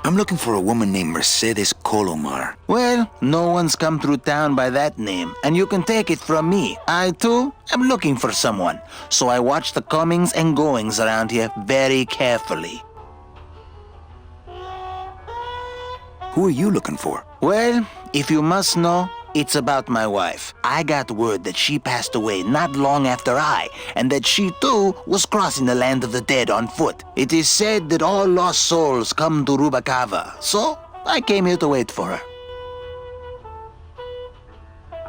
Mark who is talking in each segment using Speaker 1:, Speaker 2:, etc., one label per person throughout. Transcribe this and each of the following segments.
Speaker 1: I'm looking for a woman named Mercedes Colomar.
Speaker 2: Well, no one's come through town by that name, and you can take it from me. I, too, am looking for someone, so I watch the comings and goings around here very carefully.
Speaker 1: Who are you looking for?
Speaker 2: Well, if you must know, it's about my wife. I got word that she passed away not long after I, and that she, too, was crossing the land of the dead on foot. It is said that all lost souls come to Rubacava, so I came here to wait for her.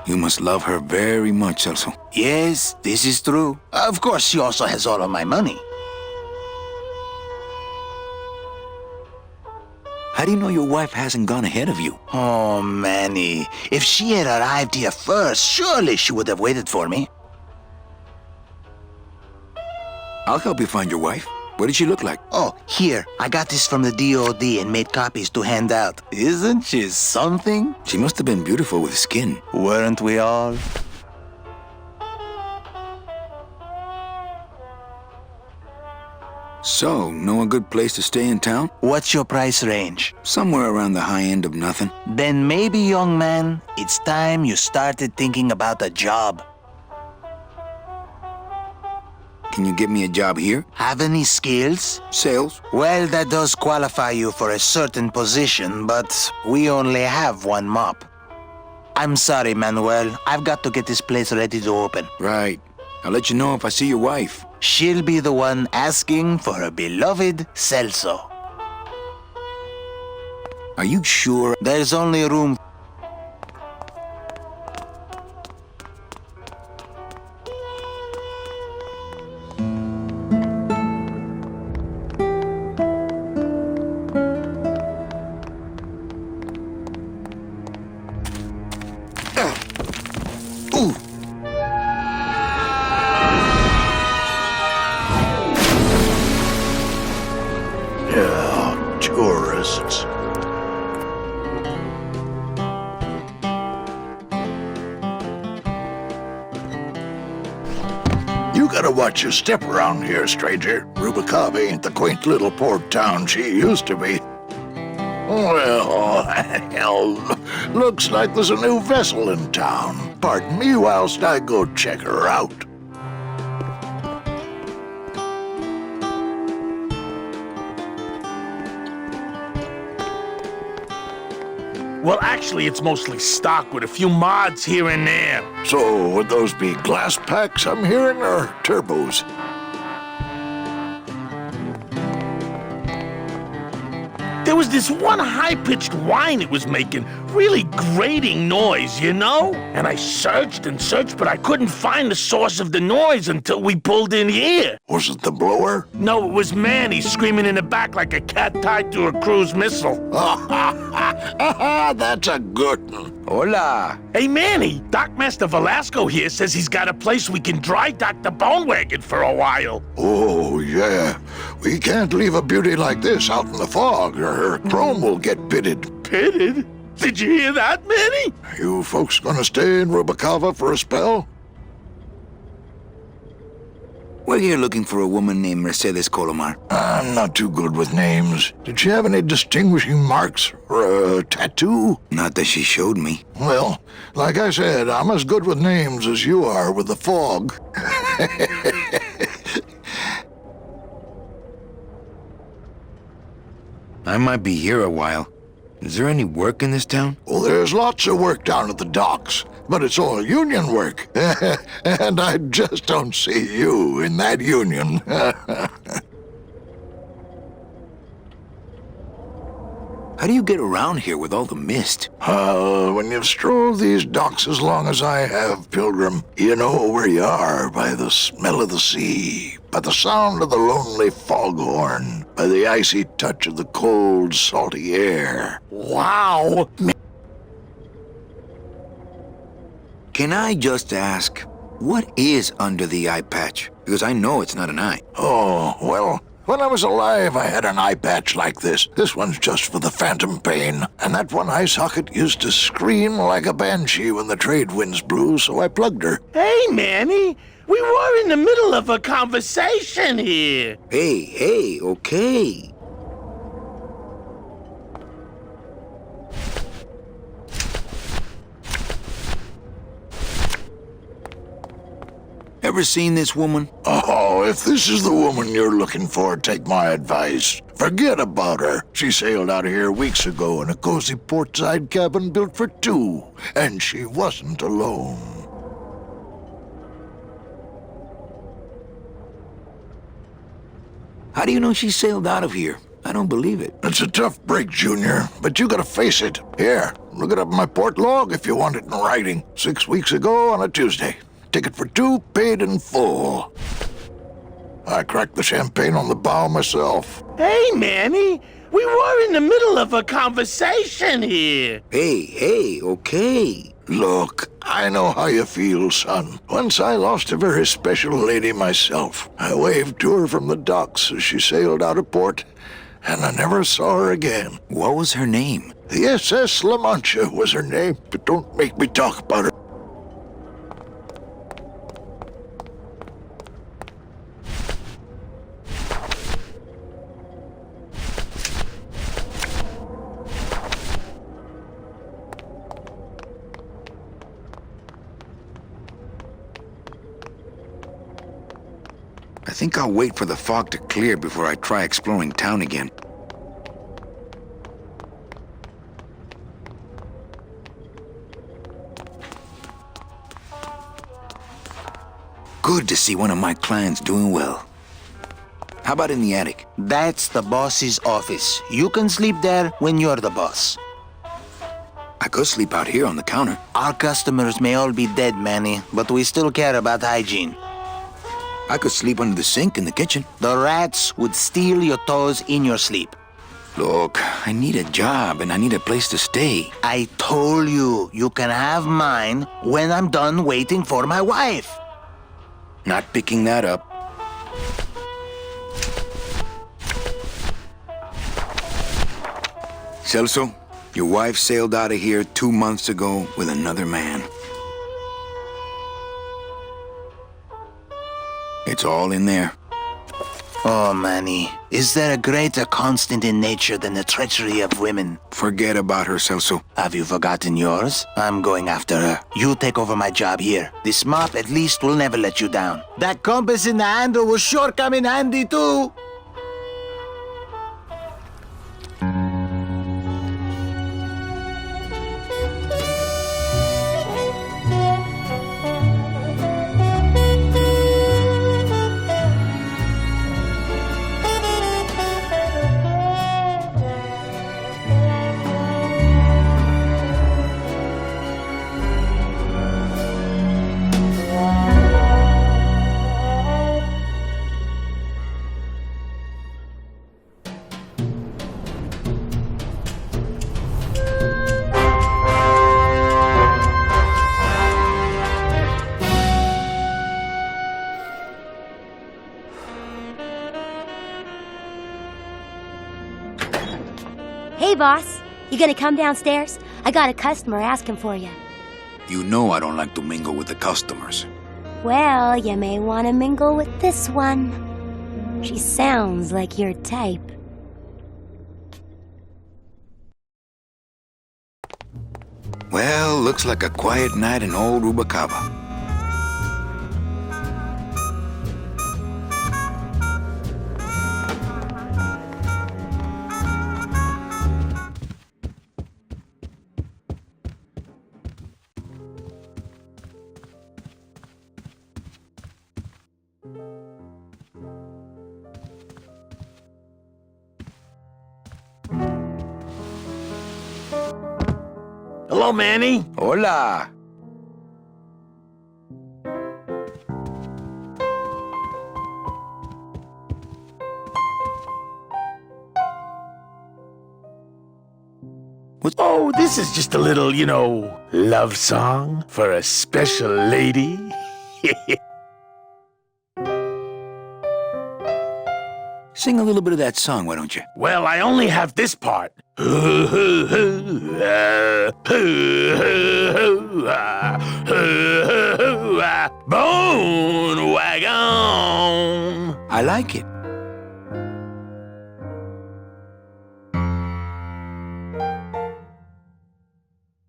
Speaker 1: You must love her very much, Celso.
Speaker 2: Yes, this is true. Of course, she also has all of my money.
Speaker 1: How do you know your wife hasn't gone ahead of you?
Speaker 2: Oh, Manny. If she had arrived here first, surely she would have waited for me.
Speaker 1: I'll help you find your wife. What did she look like?
Speaker 2: Oh, here. I got this from the DOD and made copies to hand out. Isn't she something?
Speaker 1: She must have been beautiful with skin.
Speaker 2: Weren't we all?
Speaker 1: So, know a good place to stay in town?
Speaker 2: What's your price range?
Speaker 1: Somewhere around the high end of nothing.
Speaker 2: Then maybe, young man, it's time you started thinking about a job.
Speaker 1: Can you give me a job here?
Speaker 2: Have any skills?
Speaker 1: Sales?
Speaker 2: Well, that does qualify you for a certain position, but we only have one mop. I'm sorry, Manuel. I've got to get this place ready to open.
Speaker 1: Right. I'll let you know if I see your wife.
Speaker 2: She'll be the one asking for her beloved Celso.
Speaker 1: Are you sure?
Speaker 2: There's only room.
Speaker 1: Ooh!
Speaker 3: Yeah, tourists. You gotta watch your step around here, stranger. Rubacava ain't the quaint little port town she used to be. Well, hell, looks like there's a new vessel in town. Pardon me whilst I go check her out.
Speaker 4: Well, actually, it's mostly stock with a few mods here and there.
Speaker 3: So, would those be glass packs I'm hearing, or turbos?
Speaker 4: There was this one high-pitched whine it was making, really grating noise, you know? And I searched and searched, but I couldn't find the source of the noise until we pulled in here.
Speaker 3: Was it the blower?
Speaker 4: No, it was Manny screaming in the back like a cat tied to a cruise missile.
Speaker 3: That's a good one.
Speaker 1: Hola!
Speaker 4: Hey, Manny, Dockmaster Velasco here says he's got a place we can dry dock the bone wagon for a while.
Speaker 3: Oh, yeah. We can't leave a beauty like this out in the fog, or her chrome will get pitted.
Speaker 4: Pitted? Did you hear that, Manny?
Speaker 3: You folks gonna stay in Rubacava for a spell?
Speaker 1: We're here looking for a woman named Mercedes Colomar.
Speaker 3: I'm not too good with names. Did she have any distinguishing marks or a tattoo?
Speaker 1: Not that she showed me.
Speaker 3: Well, like I said, I'm as good with names as you are with the fog.
Speaker 1: I might be here a while. Is there any work in this town?
Speaker 3: Well, there's lots of work down at the docks, but it's all union work. And I just don't see you in that union.
Speaker 1: How do you get around here with all the mist?
Speaker 3: When you've strolled these docks as long as I have, Pilgrim, you know where you are by the smell of the sea, by the sound of the lonely foghorn, by the icy touch of the cold, salty air.
Speaker 4: Wow.
Speaker 1: Can I just ask, what is under the eye patch? Because I know it's not an eye.
Speaker 3: Oh, well, when I was alive, I had an eye patch like this. This one's just for the phantom pain. And that one eye socket used to scream like a banshee when the trade winds blew, so I plugged her.
Speaker 4: Hey, Manny, we were in the middle of a conversation here.
Speaker 1: Hey, okay. ever seen this woman?
Speaker 3: Oh, if this is the woman you're looking for, take my advice. Forget about her. She sailed out of here weeks ago in a cozy portside cabin built for two, and she wasn't alone.
Speaker 1: How do you know she sailed out of here? I don't believe it.
Speaker 3: It's a tough break, Junior, but you gotta face it. Here, look it up in my port log if you want it in writing. 6 weeks ago on a Tuesday. Ticket for two, paid in full. I cracked the champagne on the bow myself.
Speaker 4: Hey, Manny, we were in the middle of a conversation here.
Speaker 1: Hey, okay.
Speaker 3: Look, I know how you feel, son. Once I lost a very special lady myself. I waved to her from the docks as she sailed out of port, and I never saw her again.
Speaker 1: What was her name?
Speaker 3: The SS La Mancha was her name, but don't make me talk about her.
Speaker 1: I think I'll wait for the fog to clear before I try exploring town again. Good to see one of my clients doing well. How about in the attic?
Speaker 2: That's the boss's office. You can sleep there when you're the boss.
Speaker 1: I could sleep out here on the counter.
Speaker 2: Our customers may all be dead, Manny, but we still care about hygiene.
Speaker 1: I could sleep under the sink in the kitchen.
Speaker 2: The rats would steal your toes in your sleep.
Speaker 1: Look, I need a job and I need a place to stay.
Speaker 2: I told you, you can have mine when I'm done waiting for my wife.
Speaker 1: Not picking that up. Celso, your wife sailed out of here 2 months ago with another man. It's all in there.
Speaker 2: Oh, Manny, is there a greater constant in nature than the treachery of women?
Speaker 1: Forget about her, Celso.
Speaker 2: Have you forgotten yours? I'm going after her. You take over my job here. This mop at least will never let you down. That compass in the handle will sure come in handy too.
Speaker 5: Hey, boss. You gonna come downstairs? I got a customer asking for you.
Speaker 1: You know I don't like to mingle with the customers.
Speaker 5: Well, you may want to mingle with this one. She sounds like your type.
Speaker 1: Well, looks like a quiet night in old Rubacava.
Speaker 4: Hello, Manny.
Speaker 1: Hola.
Speaker 4: Oh, this is just a little, love song for a special lady.
Speaker 1: Sing a little bit of that song, why don't you?
Speaker 4: Well, I only have this part. Bone wagon.
Speaker 1: I like it.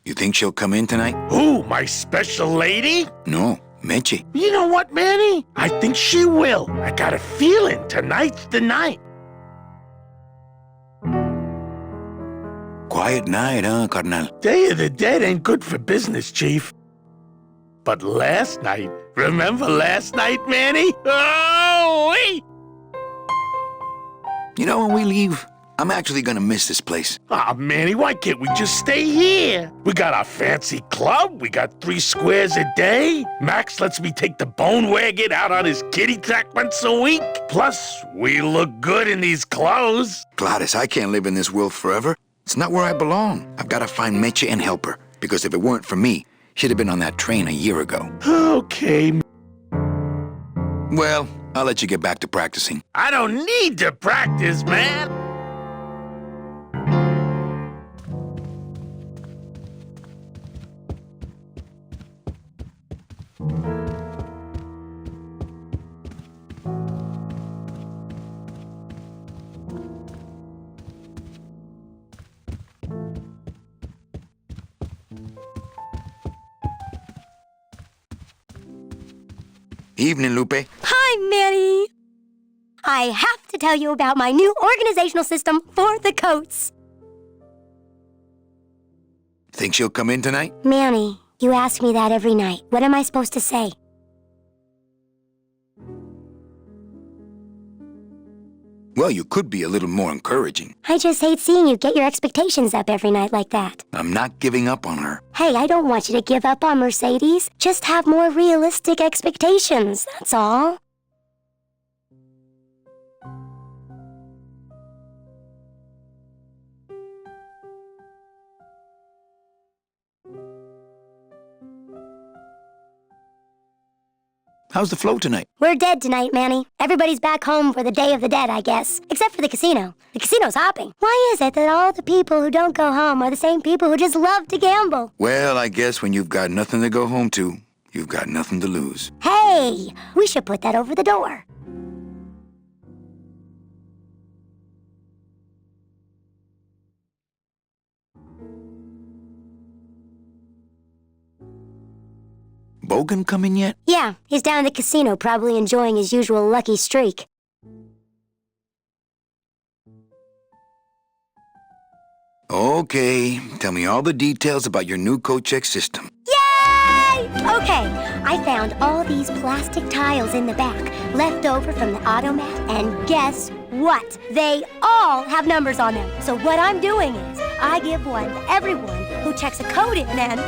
Speaker 1: You think she'll come in tonight?
Speaker 4: Who, my special lady?
Speaker 1: No, Meche.
Speaker 4: You know what, Manny? I think she will. I got a feeling tonight's the night.
Speaker 1: Quiet night, huh, carnal?
Speaker 4: Day of the Dead ain't good for business, Chief. But last night, remember last night, Manny? Oh, wait!
Speaker 1: You know, when we leave, I'm actually gonna miss this place.
Speaker 4: Aw, Manny, why can't we just stay here? We got our fancy club, we got 3 squares a day. Max lets me take the bone wagon out on his kitty track once a week. Plus, we look good in these clothes.
Speaker 1: Gladys, I can't live in this world forever. It's not where I belong. I've gotta find Meche and help her. Because if it weren't for me, she'd have been on that train a year ago.
Speaker 4: Okay.
Speaker 1: Well, I'll let you get back to practicing.
Speaker 4: I don't need to practice, man.
Speaker 1: Evening, Lupe.
Speaker 5: Hi, Manny. I have to tell you about my new organizational system for the coats.
Speaker 1: Think she'll come in tonight?
Speaker 5: Manny, you ask me that every night. What am I supposed to say?
Speaker 1: Well, you could be a little more encouraging.
Speaker 5: I just hate seeing you get your expectations up every night like that.
Speaker 1: I'm not giving up on her.
Speaker 5: Hey, I don't want you to give up on Mercedes. Just have more realistic expectations, that's all.
Speaker 1: How's the flow tonight?
Speaker 5: We're dead tonight, Manny. Everybody's back home for the Day of the Dead, I guess. Except for the casino. The casino's hopping. Why is it that all the people who don't go home are the same people who just love to gamble?
Speaker 1: Well, I guess when you've got nothing to go home to, you've got nothing to lose.
Speaker 5: Hey, we should put that over the door.
Speaker 1: Bogan coming yet?
Speaker 5: Yeah, he's down in the casino, probably enjoying his usual lucky streak.
Speaker 1: Okay, tell me all the details about your new coat check system.
Speaker 5: Yay! Okay, I found all these plastic tiles in the back, left over from the automat, and guess what? They all have numbers on them. So what I'm doing is, I give one to everyone who checks a code in, and...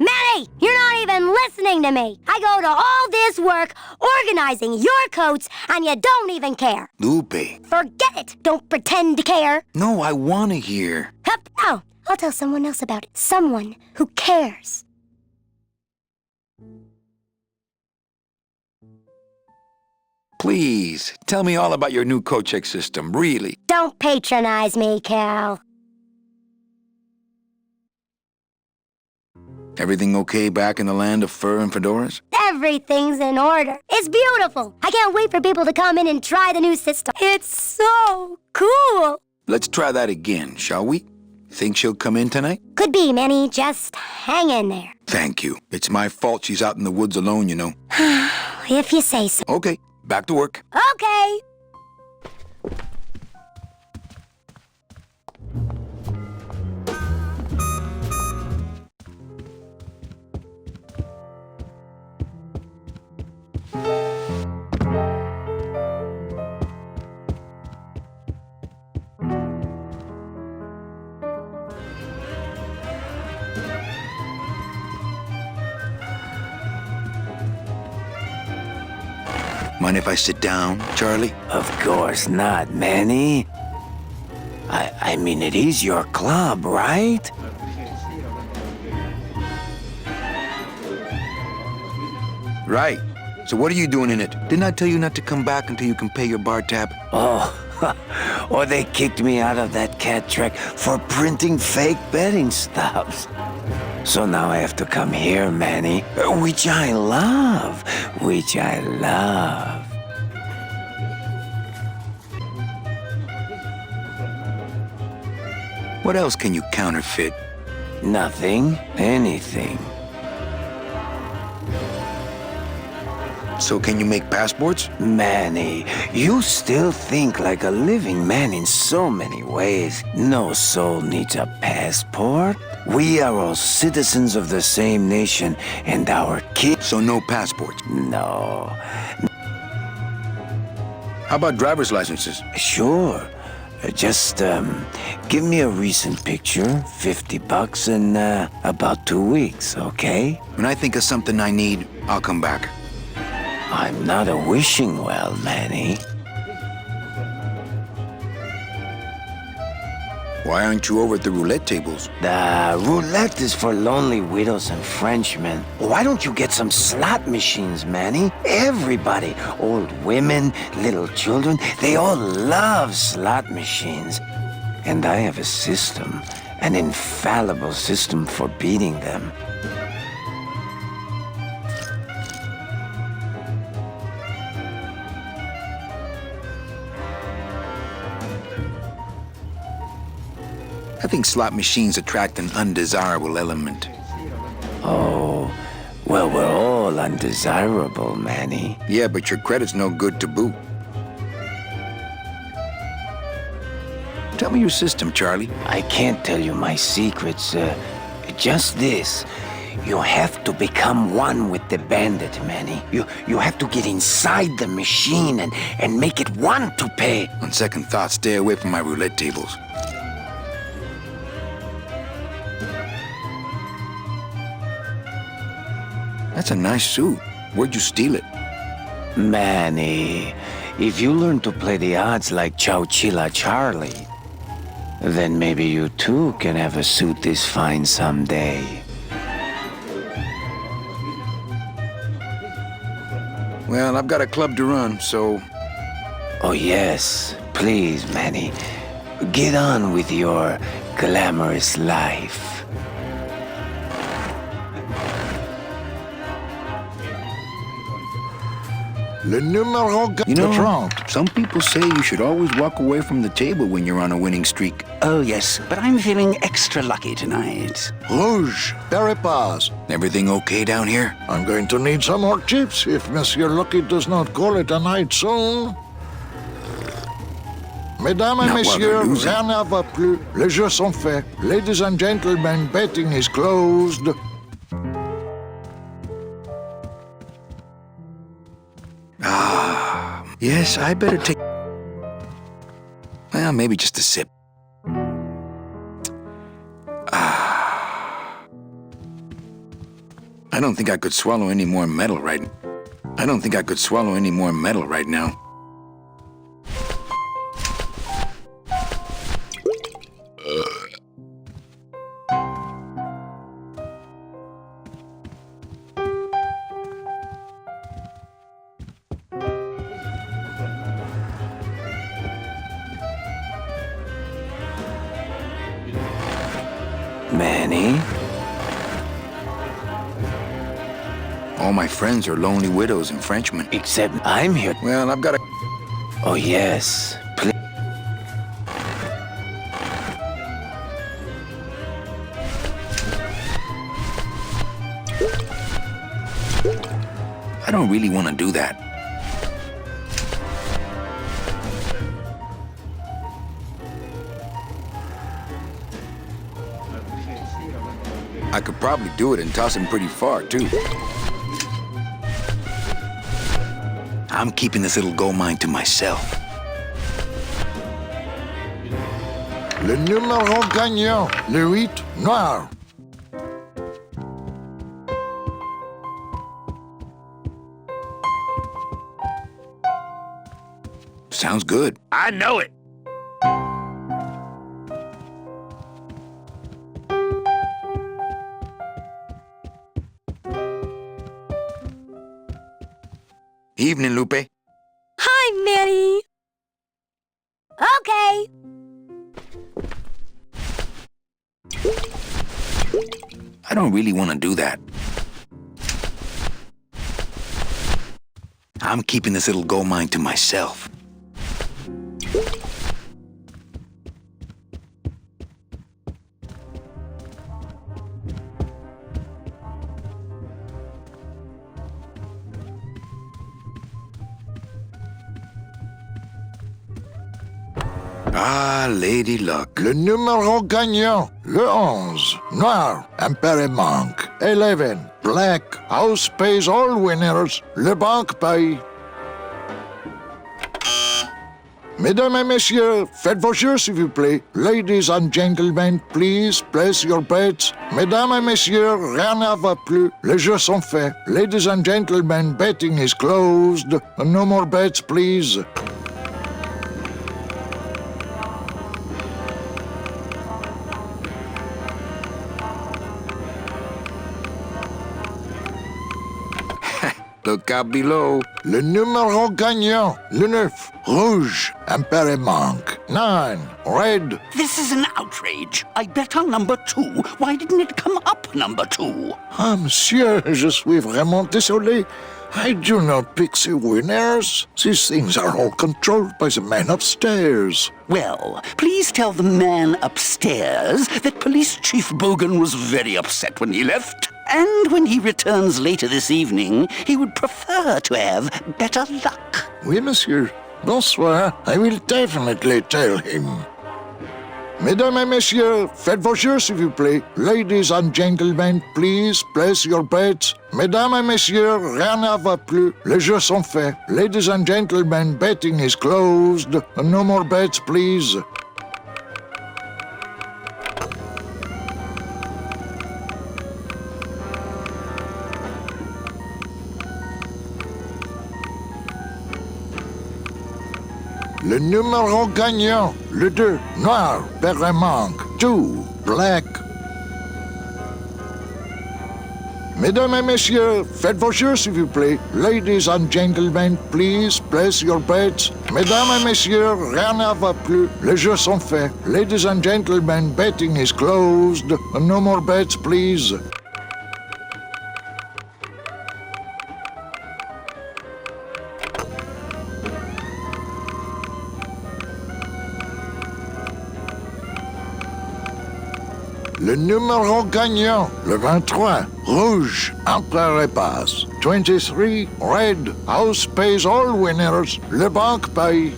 Speaker 5: Manny, you're not even listening to me. I go to all this work organizing your coats, and you don't even care.
Speaker 1: Lupe.
Speaker 5: Forget it. Don't pretend to care.
Speaker 1: No, I want to hear.
Speaker 5: Hup. Oh, I'll tell someone else about it. Someone who cares.
Speaker 1: Please, tell me all about your new coat check system, really.
Speaker 5: Don't patronize me, Cal.
Speaker 1: Everything okay back in the land of fur and fedoras?
Speaker 5: Everything's in order. It's beautiful. I can't wait for people to come in and try the new system. It's so cool.
Speaker 1: Let's try that again, shall we? Think she'll come in tonight?
Speaker 5: Could be, Manny. Just hang in there.
Speaker 1: Thank you. It's my fault she's out in the woods alone, you know.
Speaker 5: If you say so.
Speaker 1: Okay, back to work.
Speaker 5: Okay.
Speaker 1: Mind if I sit down, Charlie?
Speaker 2: Of course not, Manny. I mean, it is your club, right?
Speaker 1: Right. So what are you doing in it? Didn't I tell you not to come back until you can pay your bar tab?
Speaker 2: Oh, or they kicked me out of that cat track for printing fake betting stubs. So now I have to come here, Manny, which I love.
Speaker 1: What else can you counterfeit?
Speaker 2: Nothing, anything.
Speaker 1: So can you make passports?
Speaker 2: Manny, you still think like a living man in so many ways. No soul needs a passport. We are all citizens of the same nation, and our kids...
Speaker 1: So no passports.
Speaker 2: No.
Speaker 1: How about driver's licenses?
Speaker 2: Sure. Just, give me a recent picture, $50 in, about 2 weeks, okay?
Speaker 1: When I think of something I need, I'll come back.
Speaker 2: I'm not a wishing well, Manny.
Speaker 1: Why aren't you over at the roulette tables?
Speaker 2: The roulette is for lonely widows and Frenchmen. Why don't you get some slot machines, Manny? Everybody, old women, little children, they all love slot machines. And I have a system, an infallible system for beating them.
Speaker 1: I think slot machines attract an undesirable element.
Speaker 2: Oh, well, we're all undesirable, Manny.
Speaker 1: Yeah, but your credit's no good to boot. Tell me your system, Charlie.
Speaker 2: I can't tell you my secrets, just this. You have to become one with the bandit, Manny. You have to get inside the machine and make it want to pay.
Speaker 1: On second thought, stay away from my roulette tables. That's a nice suit. Where'd you steal it?
Speaker 2: Manny, if you learn to play the odds like Chowchilla Charlie, then maybe you too can have a suit this fine someday.
Speaker 1: Well, I've got a club to run, so...
Speaker 2: Oh yes, please, Manny. Get on with your glamorous life.
Speaker 3: Le numéro 40.
Speaker 1: You know, some people say you should always walk away from the table when you're on a winning streak.
Speaker 6: Oh, yes, but I'm feeling extra lucky tonight.
Speaker 3: Rouge, Perepaz.
Speaker 1: Everything okay down here?
Speaker 3: I'm going to need some more chips if Monsieur Lucky does not call it a night soon. Mesdames et
Speaker 1: Not while they're
Speaker 3: messieurs,
Speaker 1: losing.
Speaker 3: rien ne va plus. Les jeux sont faits. Ladies and gentlemen, betting is closed.
Speaker 1: Yes, I better take... Well, maybe just a sip. I don't think I could swallow any more metal right... I don't think I could swallow any more metal right now.
Speaker 2: Manny?
Speaker 1: All my friends are lonely widows and Frenchmen.
Speaker 2: Except I'm here.
Speaker 1: Well, I've got a...
Speaker 2: Oh yes, please.
Speaker 1: I don't really want to do that. I could probably do it and toss him pretty far, too. I'm keeping this little gold mine to myself.
Speaker 3: Le numéro gagnant, le 8 noir.
Speaker 1: Sounds good.
Speaker 4: I know it.
Speaker 1: Evening, Lupe.
Speaker 5: Hi, Manny. Okay.
Speaker 1: I don't really want to do that. I'm keeping this little gold mine to myself. Ah, Lady Luck.
Speaker 3: Le numéro gagnant, le 11. Noir, impair et manque. 11. Black, house pays all winners. Le banque paye. Mesdames et messieurs, faites vos jeux s'il vous plaît. Ladies and gentlemen, please place your bets. Mesdames et messieurs, rien ne va plus. Les jeux sont faits. Ladies and gentlemen, betting is closed. No more bets, please.
Speaker 1: Look out below.
Speaker 3: Le numéro gagnant, le 9. Rouge, impair et manque. 9. Red.
Speaker 6: This is an outrage. I bet on number 2. Why didn't it come up number 2?
Speaker 3: Ah, monsieur, je suis vraiment désolé. I do not pick the winners. These things are all controlled by the man upstairs.
Speaker 6: Well, please tell the man upstairs that Police Chief Bogan was very upset when he left. And when he returns later this evening, he would prefer to have better luck.
Speaker 3: Oui, monsieur. Bonsoir. I will definitely tell him. Mesdames et messieurs, faites vos jeux s'il vous plaît. Ladies and gentlemen, please place your bets. Mesdames et messieurs, rien ne va plus. Les jeux sont faits. Ladies and gentlemen, betting is closed. No more bets, please. Le numéro gagnant, le 2, noir, pair et manque. 2, black. Mesdames et messieurs, faites vos jeux s'il vous plaît. Ladies and gentlemen, please place your bets. Mesdames et messieurs, rien ne va plus. Les jeux sont faits. Ladies and gentlemen, betting is closed. No more bets, please. Le numéro gagnant, le 23, rouge, empereur et passe. 23, red, house pays all winners. Le banque paye.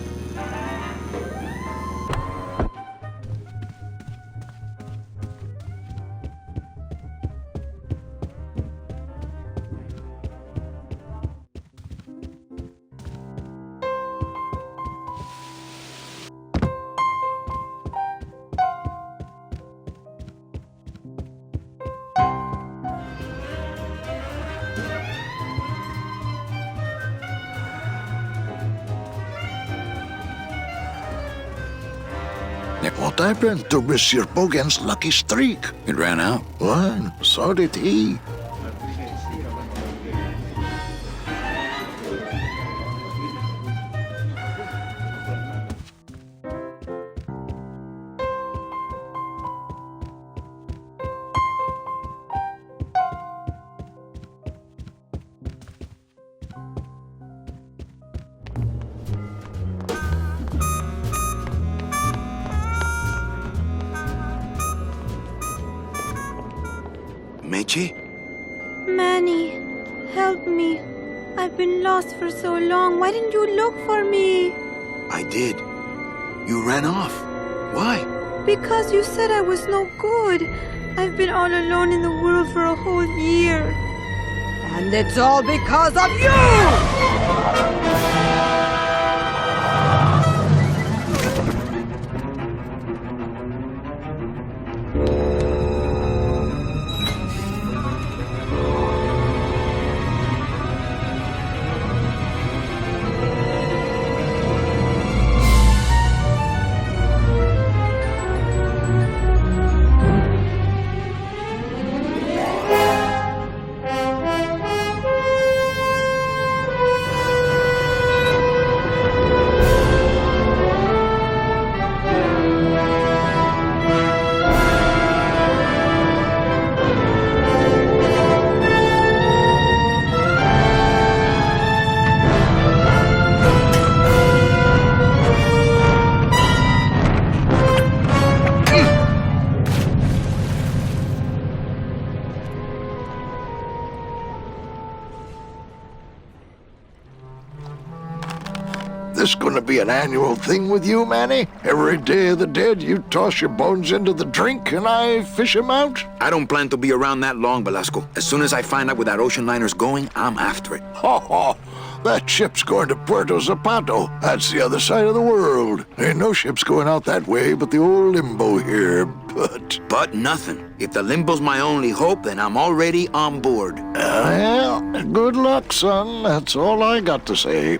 Speaker 3: What happened to Monsieur Bogan's lucky streak?
Speaker 1: It ran out.
Speaker 3: Well, so did he.
Speaker 1: Meche?
Speaker 7: Manny, help me. I've been lost for so long. Why didn't you look for me?
Speaker 1: I did. You ran off. Why?
Speaker 7: Because you said I was no good. I've been all alone in the world for a whole year. And it's all because of you!
Speaker 3: this going to be an annual thing with you, Manny? Every Day of the Dead, you toss your bones into the drink and I fish 'em out?
Speaker 1: I don't plan to be around that long, Velasco. As soon as I find out where that ocean liner's going, I'm after it.
Speaker 3: Ho ho! That ship's going to Puerto Zapato. That's the other side of the world. Ain't no ships going out that way but the old Limbo here,
Speaker 1: But nothing. If the Limbo's my only hope, then I'm already on board.
Speaker 3: Well, good luck, son. That's all I got to say.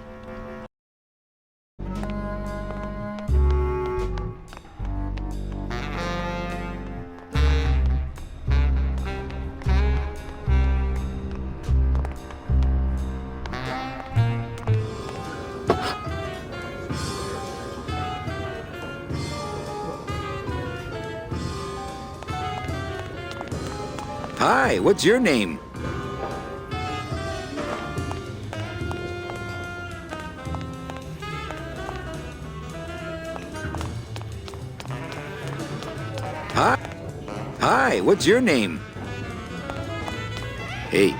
Speaker 1: Hi, what's your name? Hi, what's your name? Hey,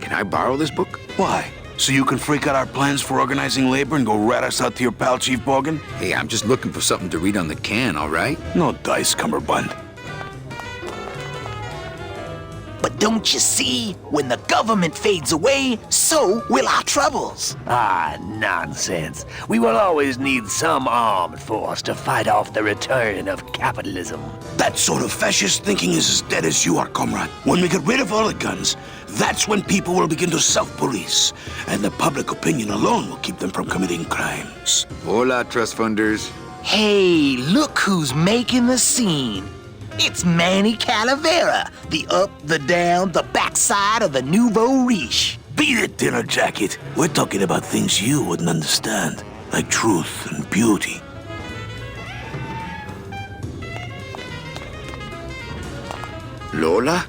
Speaker 1: can I borrow this book?
Speaker 8: Why? So you can freak out our plans for organizing labor and go rat us out to your pal, Chief Bogan?
Speaker 1: Hey, I'm just looking for something to read on the can, all right?
Speaker 8: No dice, Cummerbund.
Speaker 2: But don't you see? When the government fades away, so will our troubles.
Speaker 9: Ah, nonsense. We will always need some armed force to fight off the return of capitalism.
Speaker 8: That sort of fascist thinking is as dead as you are, comrade. When we get rid of all the guns, that's when people will begin to self-police, and the public opinion alone will keep them from committing crimes.
Speaker 1: Hola, trust funders.
Speaker 2: Hey, look who's making the scene. It's Manny Calavera, the up, the down, the backside of the nouveau riche.
Speaker 8: Beat it, dinner jacket. We're talking about things you wouldn't understand, like truth and beauty.
Speaker 1: Lola?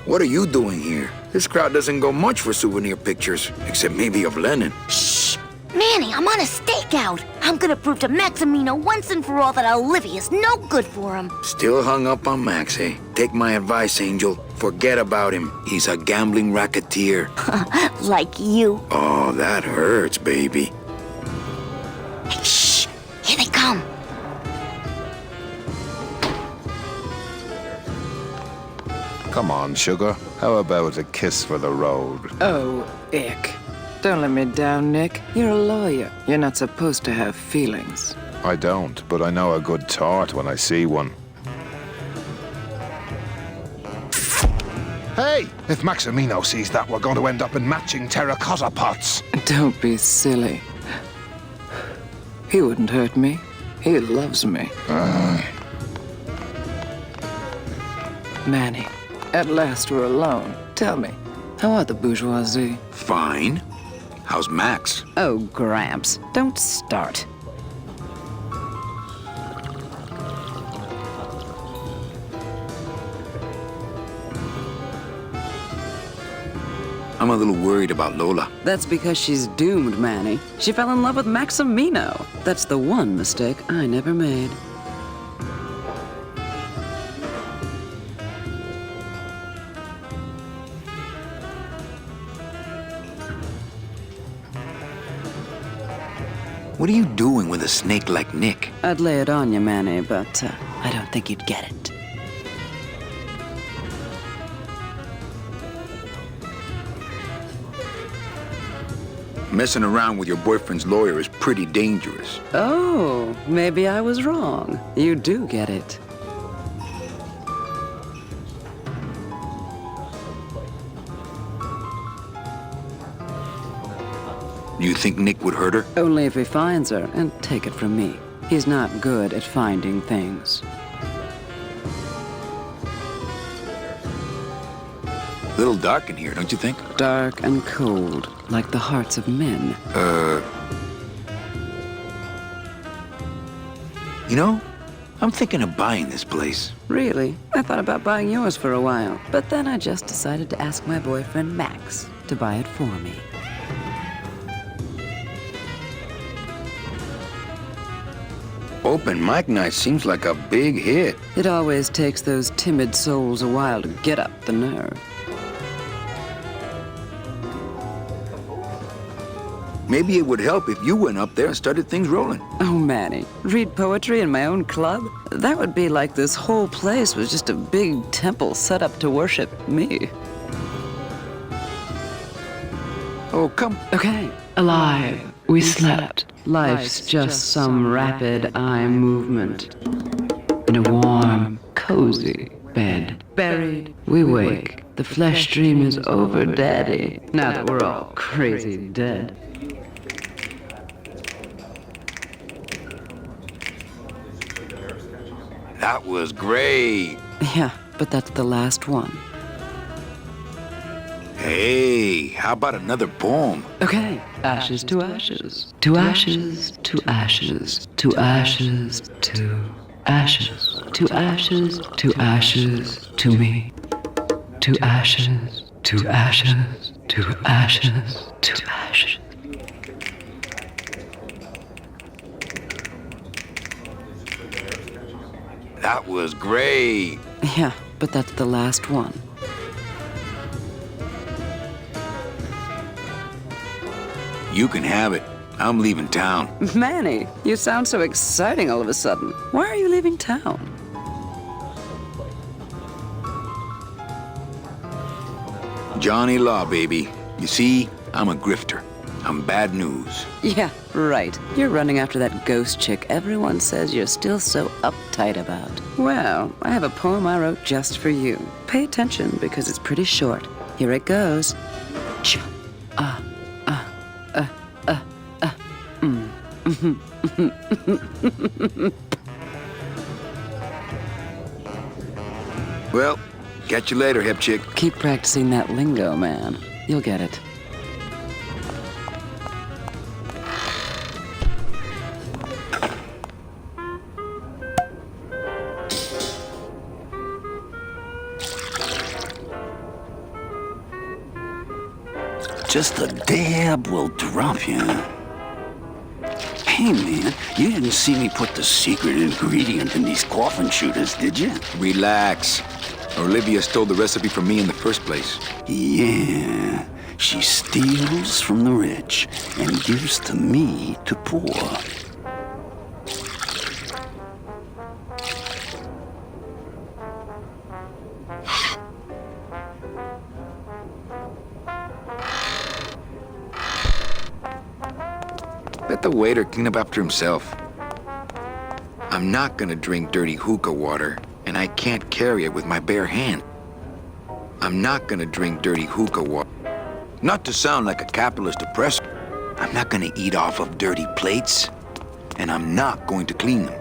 Speaker 1: What are you doing here? This crowd doesn't go much for souvenir pictures, except maybe of Lenin.
Speaker 5: Shh! Manny, I'm on a stakeout. I'm gonna prove to Maximino once and for all that Olivia's no good for him.
Speaker 1: Still hung up on Max, eh? Take my advice, Angel. Forget about him. He's a gambling racketeer.
Speaker 5: Like you.
Speaker 1: Oh, that hurts, baby.
Speaker 5: Hey, shh! Here they come.
Speaker 10: Come on, sugar. How about a kiss for the road?
Speaker 11: Oh, ick. Don't let me down, Nick. You're a lawyer. You're not supposed to have feelings.
Speaker 10: I don't, but I know a good tart when I see one. Hey! If Maximino sees that, we're going to end up in matching terracotta pots.
Speaker 11: Don't be silly. He wouldn't hurt me. He loves me. Manny, at last we're alone. Tell me, how are the bourgeoisie?
Speaker 1: Fine. How's Max?
Speaker 12: Oh, Gramps, don't start.
Speaker 1: I'm a little worried about Lola.
Speaker 12: That's because she's doomed, Manny. She fell in love with Maximino. That's the one mistake I never made.
Speaker 1: What are you doing with a snake like Nick?
Speaker 12: I'd lay it on you, Manny, but I don't think you'd get it.
Speaker 1: Messing around with your boyfriend's lawyer is pretty dangerous.
Speaker 12: Oh, maybe I was wrong. You do get it.
Speaker 1: You think Nick would hurt her?
Speaker 12: Only if he finds her, and take it from me. He's not good at finding things.
Speaker 1: A little dark in here, don't you think?
Speaker 12: Dark and cold, like the hearts of men.
Speaker 1: You know, I'm thinking of buying this place.
Speaker 12: Really? I thought about buying yours for a while, but then I just decided to ask my boyfriend Max to buy it for me.
Speaker 1: Open mic night seems like a big hit.
Speaker 12: It always takes those timid souls a while to get up the nerve.
Speaker 1: Maybe it would help if you went up there and started things rolling.
Speaker 12: Oh, Manny, read poetry in my own club? That would be like this whole place was just a big temple set up to worship me.
Speaker 1: Oh, come.
Speaker 11: Okay. Alive. We slept. Life's just some rapid eye movement. In a warm, cozy bed. Buried, we wake. The flesh dream is over, Daddy. Now that we're all crazy dead.
Speaker 1: That was great.
Speaker 12: Yeah, but that's the last one.
Speaker 1: Hey, how about another poem?
Speaker 11: Okay. Ashes to ashes. To ashes, to ashes, to ashes, to ashes. To ashes, to ashes, to me. To ashes, to ashes, to ashes, to ashes.
Speaker 1: That was great.
Speaker 12: Yeah, but that's the last one.
Speaker 1: You can have it. I'm leaving town.
Speaker 12: Manny, you sound so exciting all of a sudden. Why are you leaving town?
Speaker 1: Johnny Law, baby. You see, I'm a grifter. I'm bad news.
Speaker 12: Yeah, right. You're running after that ghost chick everyone says you're still so uptight about. Well, I have a poem I wrote just for you. Pay attention because it's pretty short. Here it goes.
Speaker 1: Well, catch you later, hip chick.
Speaker 12: Keep practicing that lingo, man. You'll get it.
Speaker 6: Just a dab will drop you. Hey, man, you didn't see me put the secret ingredient in these coffin shooters, did you?
Speaker 1: Relax. Olivia stole the recipe from me in the first place.
Speaker 6: Yeah, she steals from the rich and gives to me to poor.
Speaker 1: Let the waiter clean up after himself. I'm not gonna drink dirty hookah water, and I can't carry it with my bare hand. I'm not gonna drink dirty hookah water. Not to sound like a capitalist oppressor, I'm not gonna eat off of dirty plates, and I'm not going to clean them.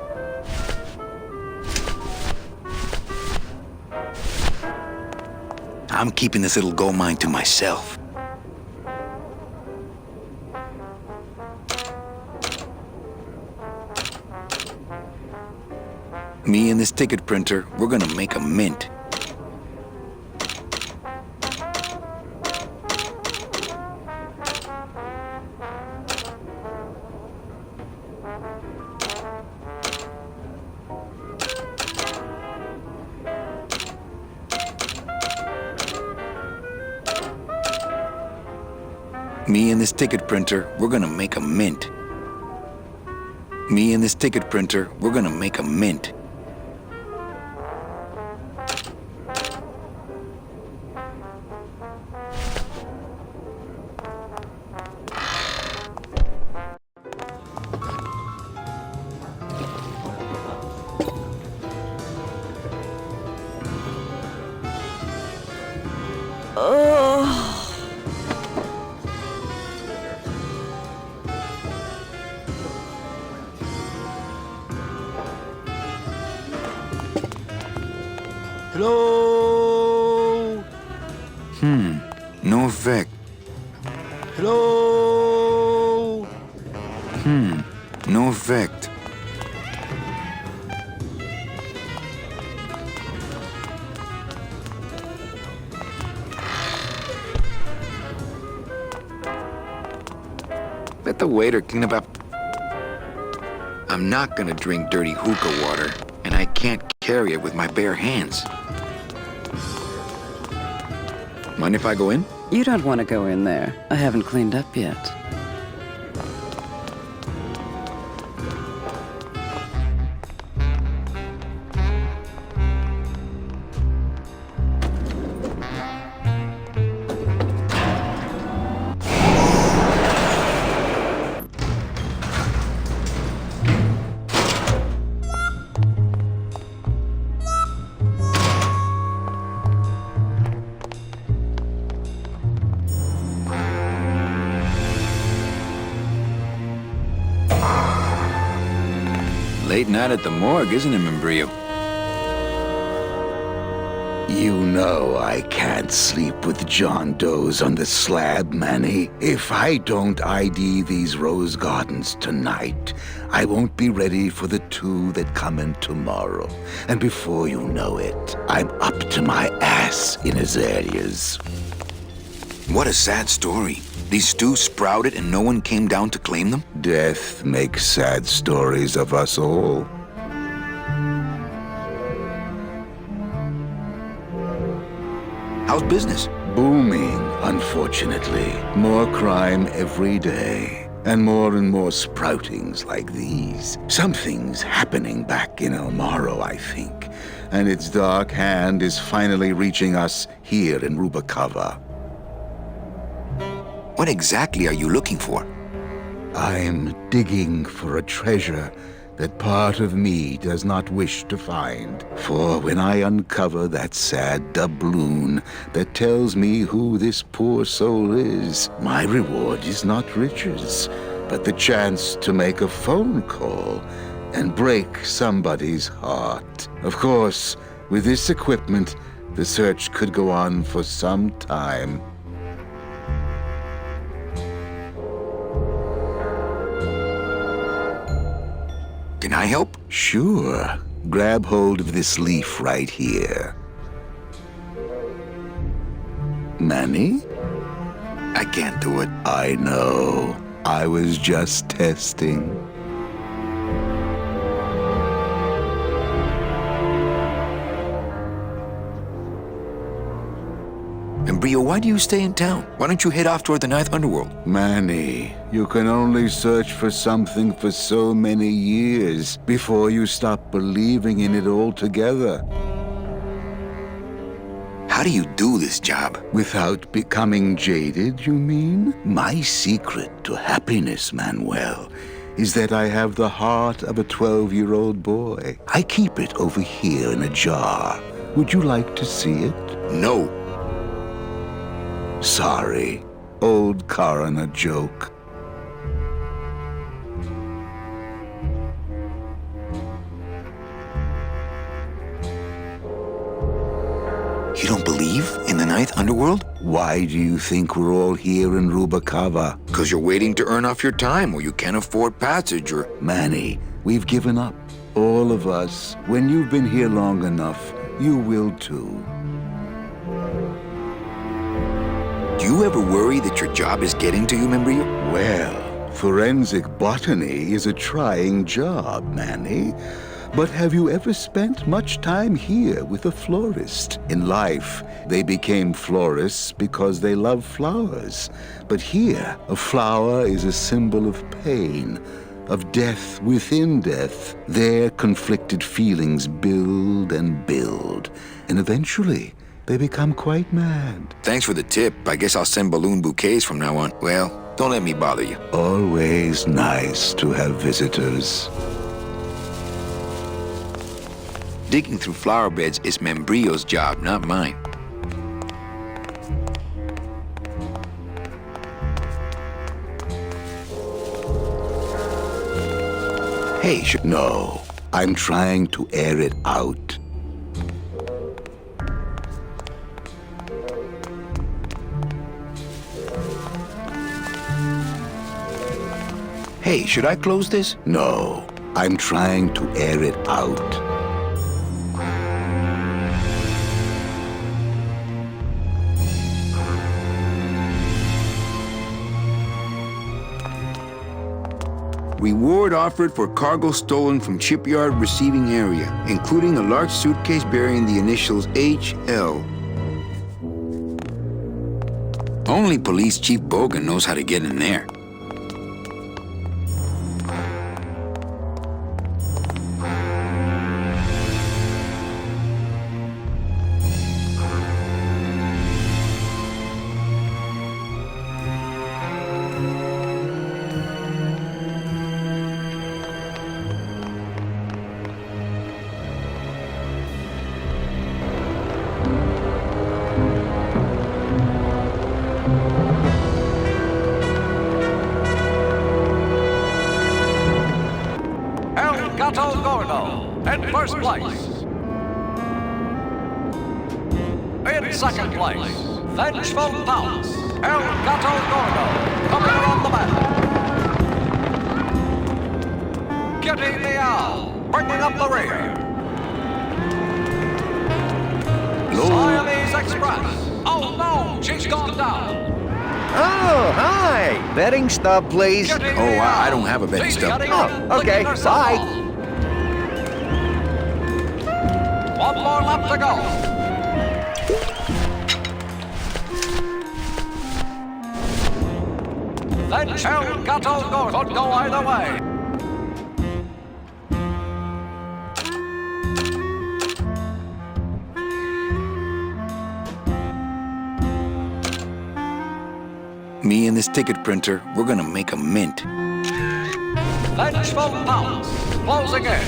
Speaker 1: I'm keeping this little gold mine to myself. Me and this ticket printer, we're gonna make a mint. Me and this ticket printer, we're gonna make a mint. Me and this ticket printer, we're gonna make a mint. Hello? No effect. Hello? No effect. Let the waiter clean up after. I'm not gonna drink dirty hookah water, and I can't carry it with my bare hands. Mind if I go in?
Speaker 12: You don't want to go in there. I haven't cleaned up yet.
Speaker 1: late night at the morgue, isn't it, Membrillo?
Speaker 3: You know I can't sleep with John Doe's on the slab, Manny. If I don't ID these rose gardens tonight, I won't be ready for the 2 that come in tomorrow. And before you know it, I'm up to my ass in azaleas.
Speaker 1: What a sad story. These stews sprouted and no one came down to claim them?
Speaker 3: Death makes sad stories of us all.
Speaker 1: How's business?
Speaker 3: Booming, unfortunately. More crime every day. And more sproutings like these. Something's happening back in El Morro, I think. And its dark hand is finally reaching us here in Rubacava.
Speaker 1: What exactly are you looking for?
Speaker 3: I'm digging for a treasure that part of me does not wish to find. For when I uncover that sad doubloon that tells me who this poor soul is, my reward is not riches, but the chance to make a phone call and break somebody's heart. Of course, with this equipment, the search could go on for some time.
Speaker 1: Can I help?
Speaker 3: Sure. Grab hold of this leaf right here. Manny?
Speaker 1: I can't do it.
Speaker 3: I know. I was just testing.
Speaker 1: Membrillo, why do you stay in town? Why don't you head off toward the Ninth Underworld?
Speaker 3: Manny, you can only search for something for so many years before you stop believing in it altogether.
Speaker 1: How do you do this job?
Speaker 3: Without becoming jaded, you mean? My secret to happiness, Manuel, is that I have the heart of a 12-year-old boy. I keep it over here in a jar. Would you like to see it?
Speaker 1: No.
Speaker 3: Sorry. Old coroner joke.
Speaker 1: You don't believe in the Ninth Underworld?
Speaker 3: Why do you think we're all here in Rubacava?
Speaker 1: Because you're waiting to earn off your time or you can't afford passage or...
Speaker 3: Manny, we've given up. All of us. When you've been here long enough, you will too.
Speaker 1: Do you ever worry that your job is getting to you, Membrillo?
Speaker 3: Well, forensic botany is a trying job, Manny. But have you ever spent much time here with a florist? In life, they became florists because they love flowers. But here, a flower is a symbol of pain, of death within death. Their conflicted feelings build and build, and eventually, they become quite mad.
Speaker 1: Thanks for the tip. I guess I'll send balloon bouquets from now on. Well, don't let me bother you.
Speaker 3: Always nice to have visitors.
Speaker 1: Digging through flower beds is Membrillo's job, not mine. Hey,
Speaker 3: No, I'm trying to air it out.
Speaker 1: Hey, should I close this?
Speaker 3: No, I'm trying to air it out.
Speaker 1: Reward offered for cargo stolen from shipyard receiving area, including a large suitcase bearing the initials HL. Only Police Chief Bogan knows how to get in there.
Speaker 13: Gordo in first place. In second place, Vengeful Pounce, El Gato Gordo, coming around the map. Kitty Meow, bringing up the rear. Siamese Express. Oh no, she's gone down.
Speaker 9: Oh, hi! Betting stub, please.
Speaker 1: Oh, I don't have a betting stub.
Speaker 9: Oh, okay, bye.
Speaker 13: One more lap to go. Then El Gato Gordo could go either way.
Speaker 1: Me and this ticket printer, we're gonna make a mint.
Speaker 13: Vengeful Pounce, closing in.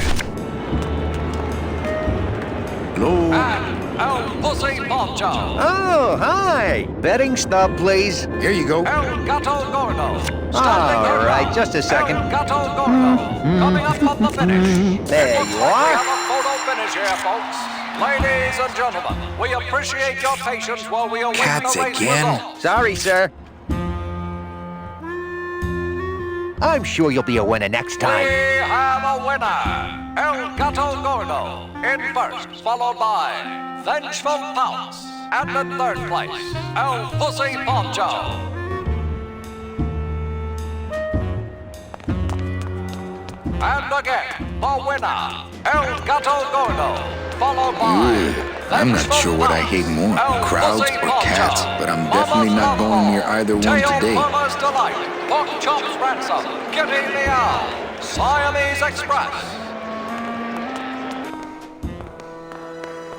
Speaker 1: Low.
Speaker 13: And El Pussy Poncho.
Speaker 9: Oh, hi! Betting stub, please.
Speaker 1: Here you go.
Speaker 13: El Gato Gordo.
Speaker 9: All right, just a second.
Speaker 13: El Gato Gordo. Coming up on the finish.
Speaker 9: There
Speaker 13: Looks
Speaker 9: you
Speaker 13: like
Speaker 9: are.
Speaker 13: We have a photo finish here, folks. Ladies and gentlemen, we appreciate your patience while we await
Speaker 1: Cats
Speaker 13: the race
Speaker 1: again?
Speaker 13: results.
Speaker 9: Sorry, sir. I'm sure you'll be a winner next
Speaker 13: We
Speaker 9: time.
Speaker 13: have a winner. El Gato Gordo in first, followed by Vengeful Pounce. And in third place, El Pussy Poncho. And again, the winner, El Gato Gordo, followed by...
Speaker 1: I'm not sure what I hate more, crowds or cats, but I'm definitely not going near either one today.
Speaker 13: Mama's Delight, Pork Chop's Ransom, Kitty Meow, Siamese Express.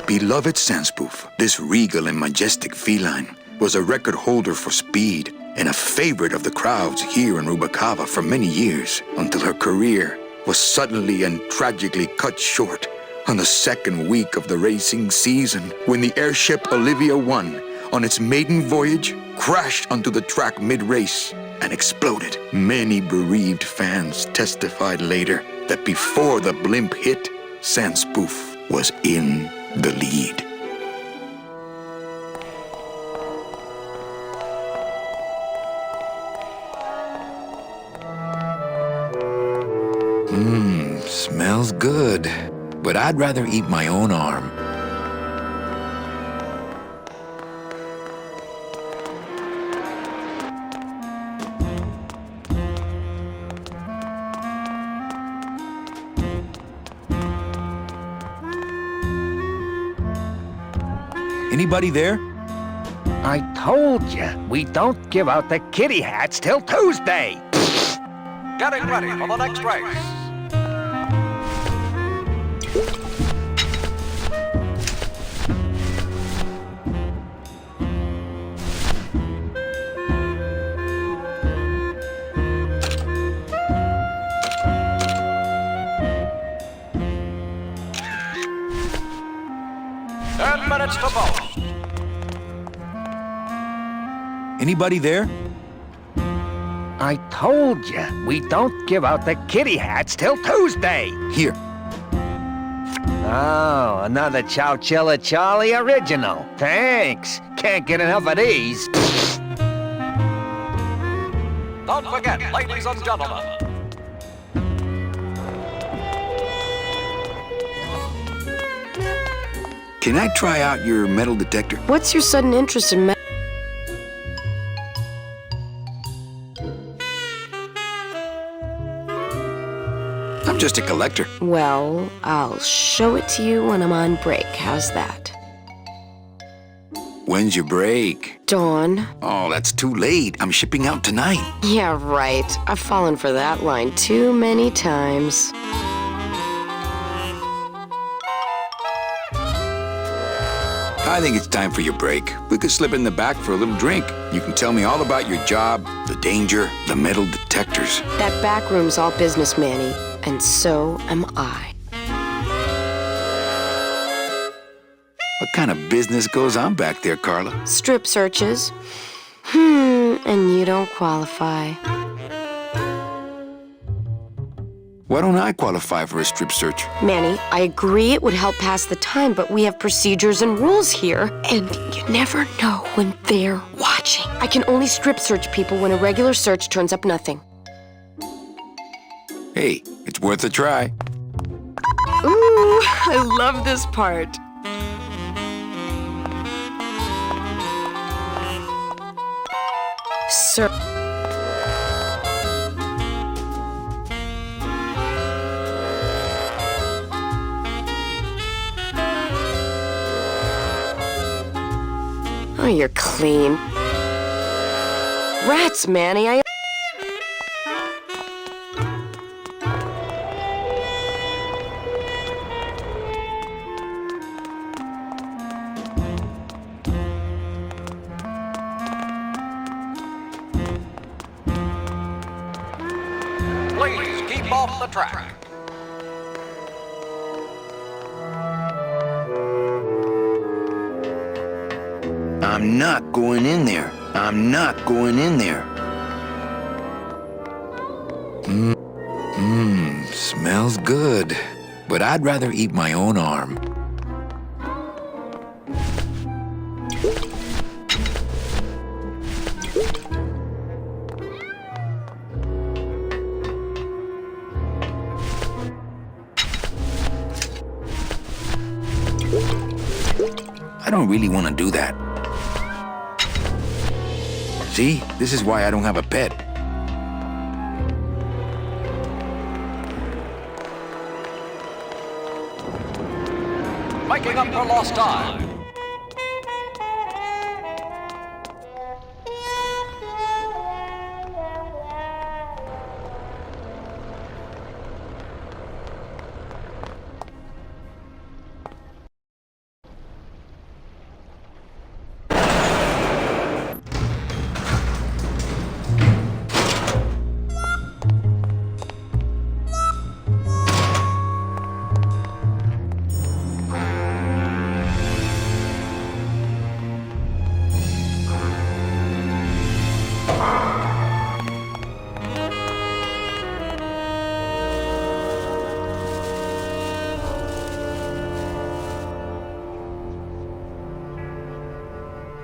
Speaker 1: Beloved Sandspoof, this regal and majestic feline was a record holder for speed and a favorite of the crowds here in Rubacava for many years, until her career was suddenly and tragically cut short on the second week of the racing season, when the airship Olivia 1, on its maiden voyage, crashed onto the track mid-race and exploded. Many bereaved fans testified later that before the blimp hit, Sandspoof was in the lead. Smells good, but I'd rather eat my own arm. Anybody there?
Speaker 9: I told you, we don't give out the kitty hats till Tuesday.
Speaker 13: Getting ready for the next race. Minutes to vote.
Speaker 1: Anybody there?
Speaker 9: I told you, we don't give out the kitty hats till Tuesday.
Speaker 1: Here.
Speaker 9: Oh, another Chowchilla Charlie original. Thanks. Can't get enough of these.
Speaker 13: Don't forget, ladies and gentlemen.
Speaker 1: Can I try out your metal detector?
Speaker 14: What's your sudden interest in
Speaker 1: I'm just a collector.
Speaker 14: Well, I'll show it to you when I'm on break. How's that?
Speaker 1: When's your break?
Speaker 14: Dawn.
Speaker 1: Oh, that's too late. I'm shipping out tonight.
Speaker 14: Yeah, right. I've fallen for that line too many times.
Speaker 1: I think it's time for your break. We could slip in the back for a little drink. You can tell me all about your job, the danger, the metal detectors.
Speaker 14: That back room's all business, Manny, and so am I.
Speaker 1: What kind of business goes on back there, Carla?
Speaker 14: Strip searches. And you don't qualify.
Speaker 1: Why don't I qualify for a strip search?
Speaker 14: Manny, I agree it would help pass the time, but we have procedures and rules here, and you never know when they're watching. I can only strip search people when a regular search turns up nothing.
Speaker 1: Hey, it's worth a try.
Speaker 14: Ooh, I love this part. Sir. Oh, you're clean. Rats, Manny,
Speaker 13: Please keep off the track.
Speaker 1: I'm not going in there. I'm not going in there. Smells good. But I'd rather eat my own arm. I don't really want to do that. See, this is why I don't have a pet.
Speaker 13: Making up for lost time.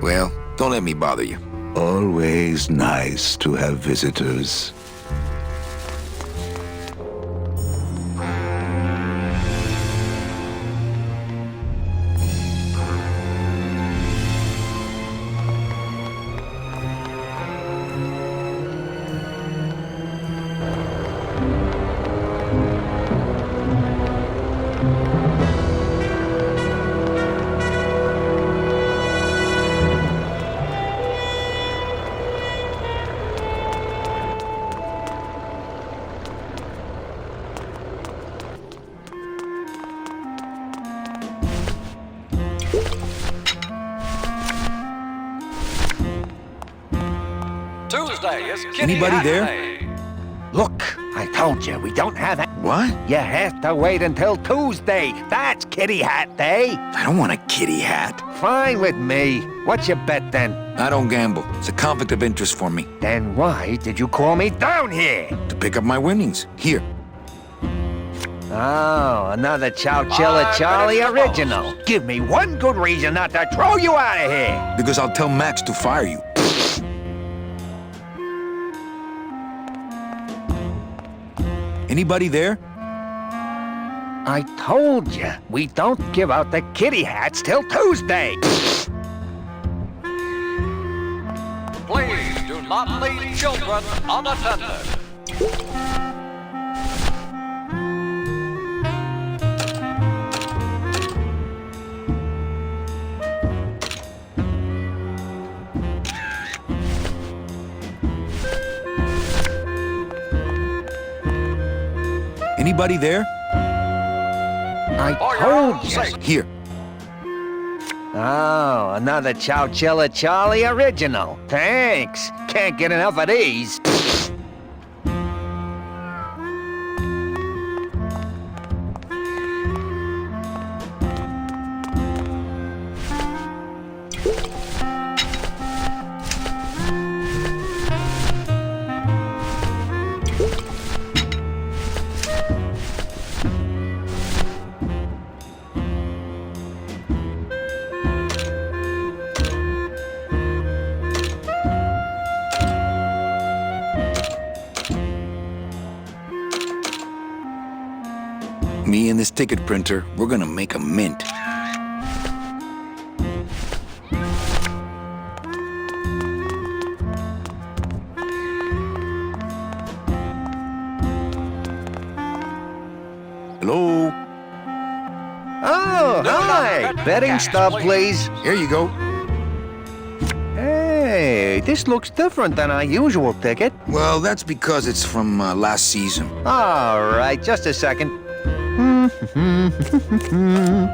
Speaker 1: Well, don't let me bother you.
Speaker 10: Always nice to have visitors.
Speaker 13: Tuesday is Kitty
Speaker 1: Anybody
Speaker 13: Hat
Speaker 1: there?
Speaker 13: Day.
Speaker 9: Look, I told you, we don't have it.
Speaker 1: What?
Speaker 9: You have to wait until Tuesday. That's Kitty Hat Day.
Speaker 1: I don't want a kitty hat.
Speaker 9: Fine with me. What's your bet then?
Speaker 1: I don't gamble. It's a conflict of interest for me.
Speaker 9: Then why did you call me down here?
Speaker 1: To pick up my winnings. Here.
Speaker 9: Oh, another Chowchilla Charlie original. Give me one good reason not to throw you out of here.
Speaker 1: Because I'll tell Max to fire you. Anybody there?
Speaker 9: I told you, we don't give out the kitty hats till Tuesday.
Speaker 13: Please do not leave children unattended.
Speaker 1: Anybody there?
Speaker 9: I told you.
Speaker 1: Here.
Speaker 9: Oh, another Chowchilla Charlie original. Thanks. Can't get enough of these.
Speaker 1: ticket printer, we're gonna make a mint.
Speaker 9: Hello? Oh, hi! Betting stub, please.
Speaker 1: Here you go.
Speaker 9: Hey, this looks different than our usual ticket.
Speaker 1: Well, that's because it's from last season.
Speaker 9: All right, just a second.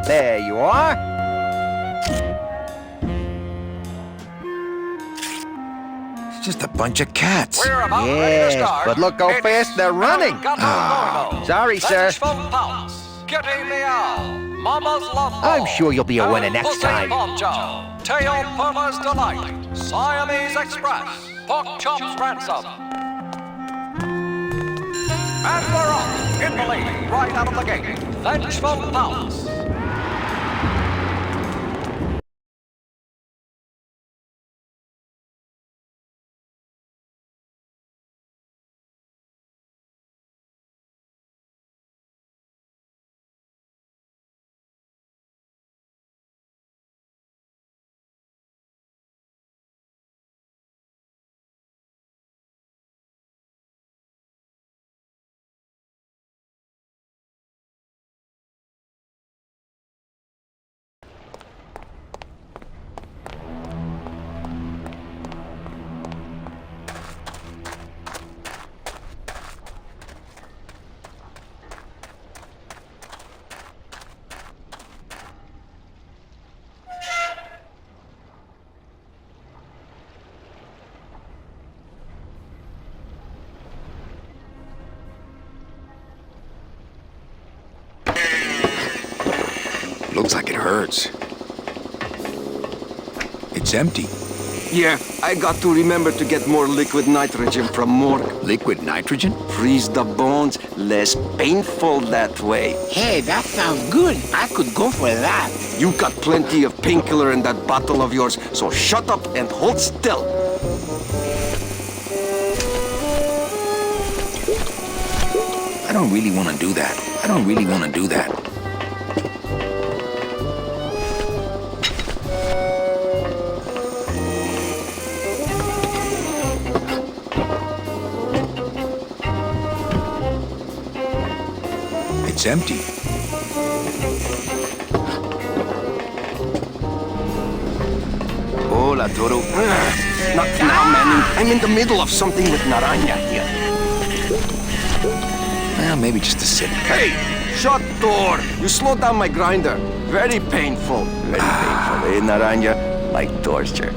Speaker 9: There you are.
Speaker 1: It's just a bunch of cats.
Speaker 13: We're about ready to
Speaker 9: Yes,
Speaker 13: start.
Speaker 9: but look how fast they're running. Sorry, sir.
Speaker 13: Vengeful Pounce. Kitty Meow. Mama's Love Ball.
Speaker 9: I'm sure you'll be a winner next
Speaker 13: Pussy
Speaker 9: time.
Speaker 13: Poncho. Teo Puma's Delight. Siamese Express. Pork Chops Ransom. And we're off in the lead, right out of the gate. Vengeful Pounce.
Speaker 1: Looks like it hurts. It's empty.
Speaker 15: Yeah, I got to remember to get more liquid nitrogen from morgue.
Speaker 1: Liquid nitrogen?
Speaker 15: Freeze the bones, less painful that way.
Speaker 2: Hey, that sounds good. I could go for that.
Speaker 15: You got plenty of painkiller in that bottle of yours, so shut up and hold still.
Speaker 1: I don't really want to do that. I don't really want to do that. It's empty.
Speaker 15: Hola, Toro. Not now, Manning. I'm in the middle of something with Naranja here.
Speaker 1: Well, maybe just a sip.
Speaker 15: Hey, shut door. You slowed down my grinder. Very painful. Very painful, eh, Naranja? Like torture.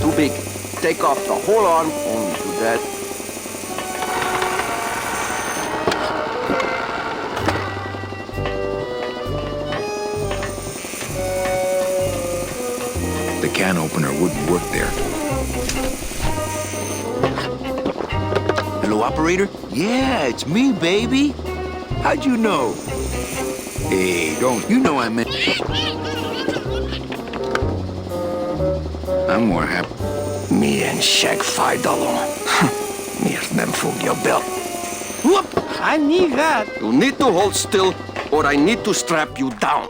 Speaker 15: Too big. Take off the whole arm. Only do that.
Speaker 1: The can opener wouldn't work there. Hello, operator? Yeah, it's me, baby. How'd you know? Hey, don't you know I meant... I'm more happy.
Speaker 15: Me and Shag $5. Meer than fool your belt.
Speaker 2: Whoop! I need that.
Speaker 15: You need to hold still, or I need to strap you down.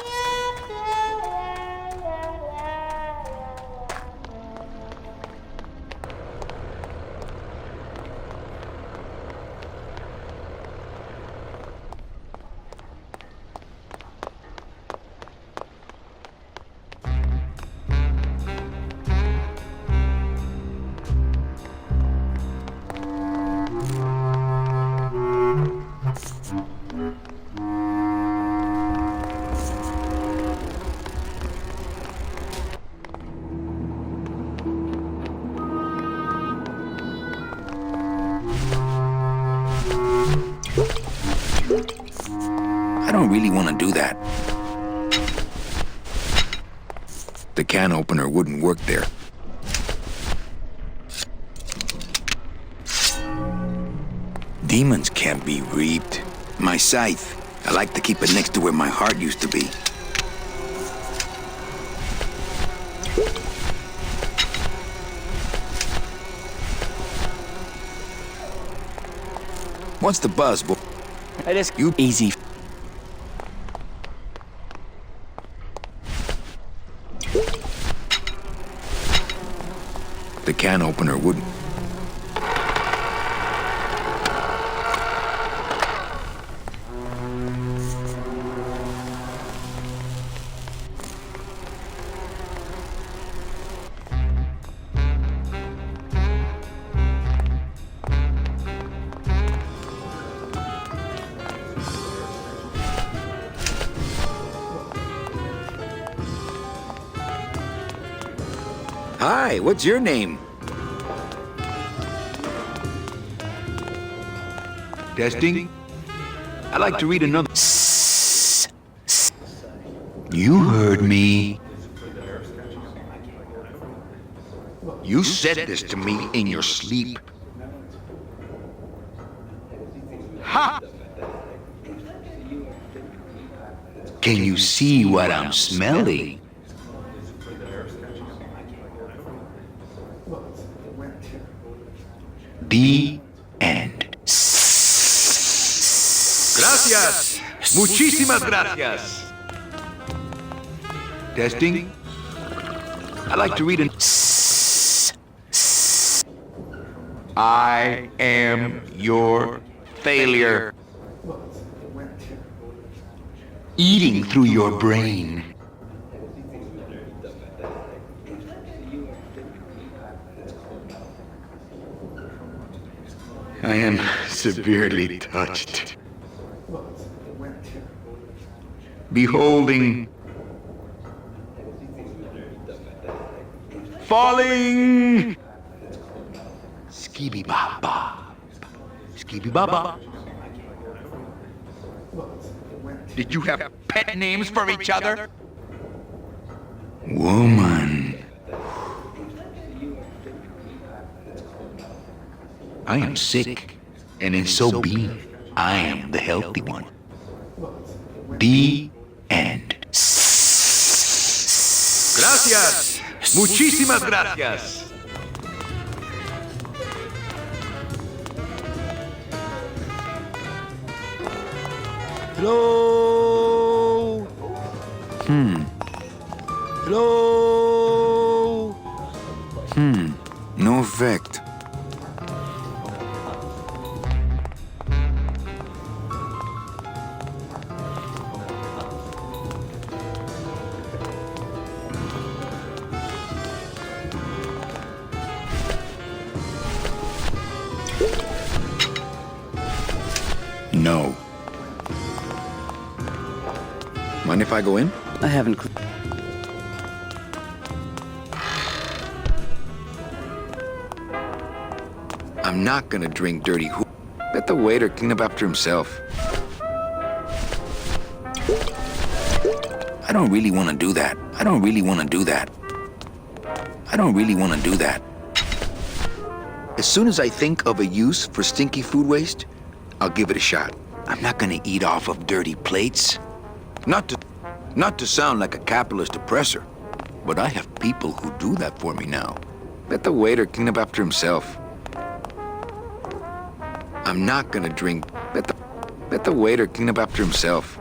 Speaker 1: I don't really want to do that. The can opener wouldn't work there. Demons can't be reaped. My scythe. I like to keep it next to where my heart used to be. What's the buzz, boy?
Speaker 2: I just you easy.
Speaker 1: The can opener wouldn't. Hi, what's your name? Testing? I'd like to read another. You heard me. You said this to me in your sleep. Ha! Can you see what I'm smelling? The end. Gracias. Muchísimas gracias. Testing. I like to read an. I am your failure. Eating through your brain. I am severely touched. Beholding. Falling. Skibby baba. Skibby baba. Did you have pet names for each other? Woman. I am sick, and in so being, I am the healthy one. The end. Gracias. Muchísimas gracias. Hello. Hello. No effect. No. Mind if I go in?
Speaker 12: I haven't.
Speaker 1: I'm not gonna drink dirty hookah. Let the waiter clean up after himself. I don't really want to do that. I don't really want to do that. I don't really want to do that. As soon as I think of a use for stinky food waste, I'll give it a shot. I'm not gonna eat off of dirty plates. Not to sound like a capitalist oppressor, but I have people who do that for me now. Let the waiter clean up after himself. I'm not gonna drink. Let the waiter clean up after himself.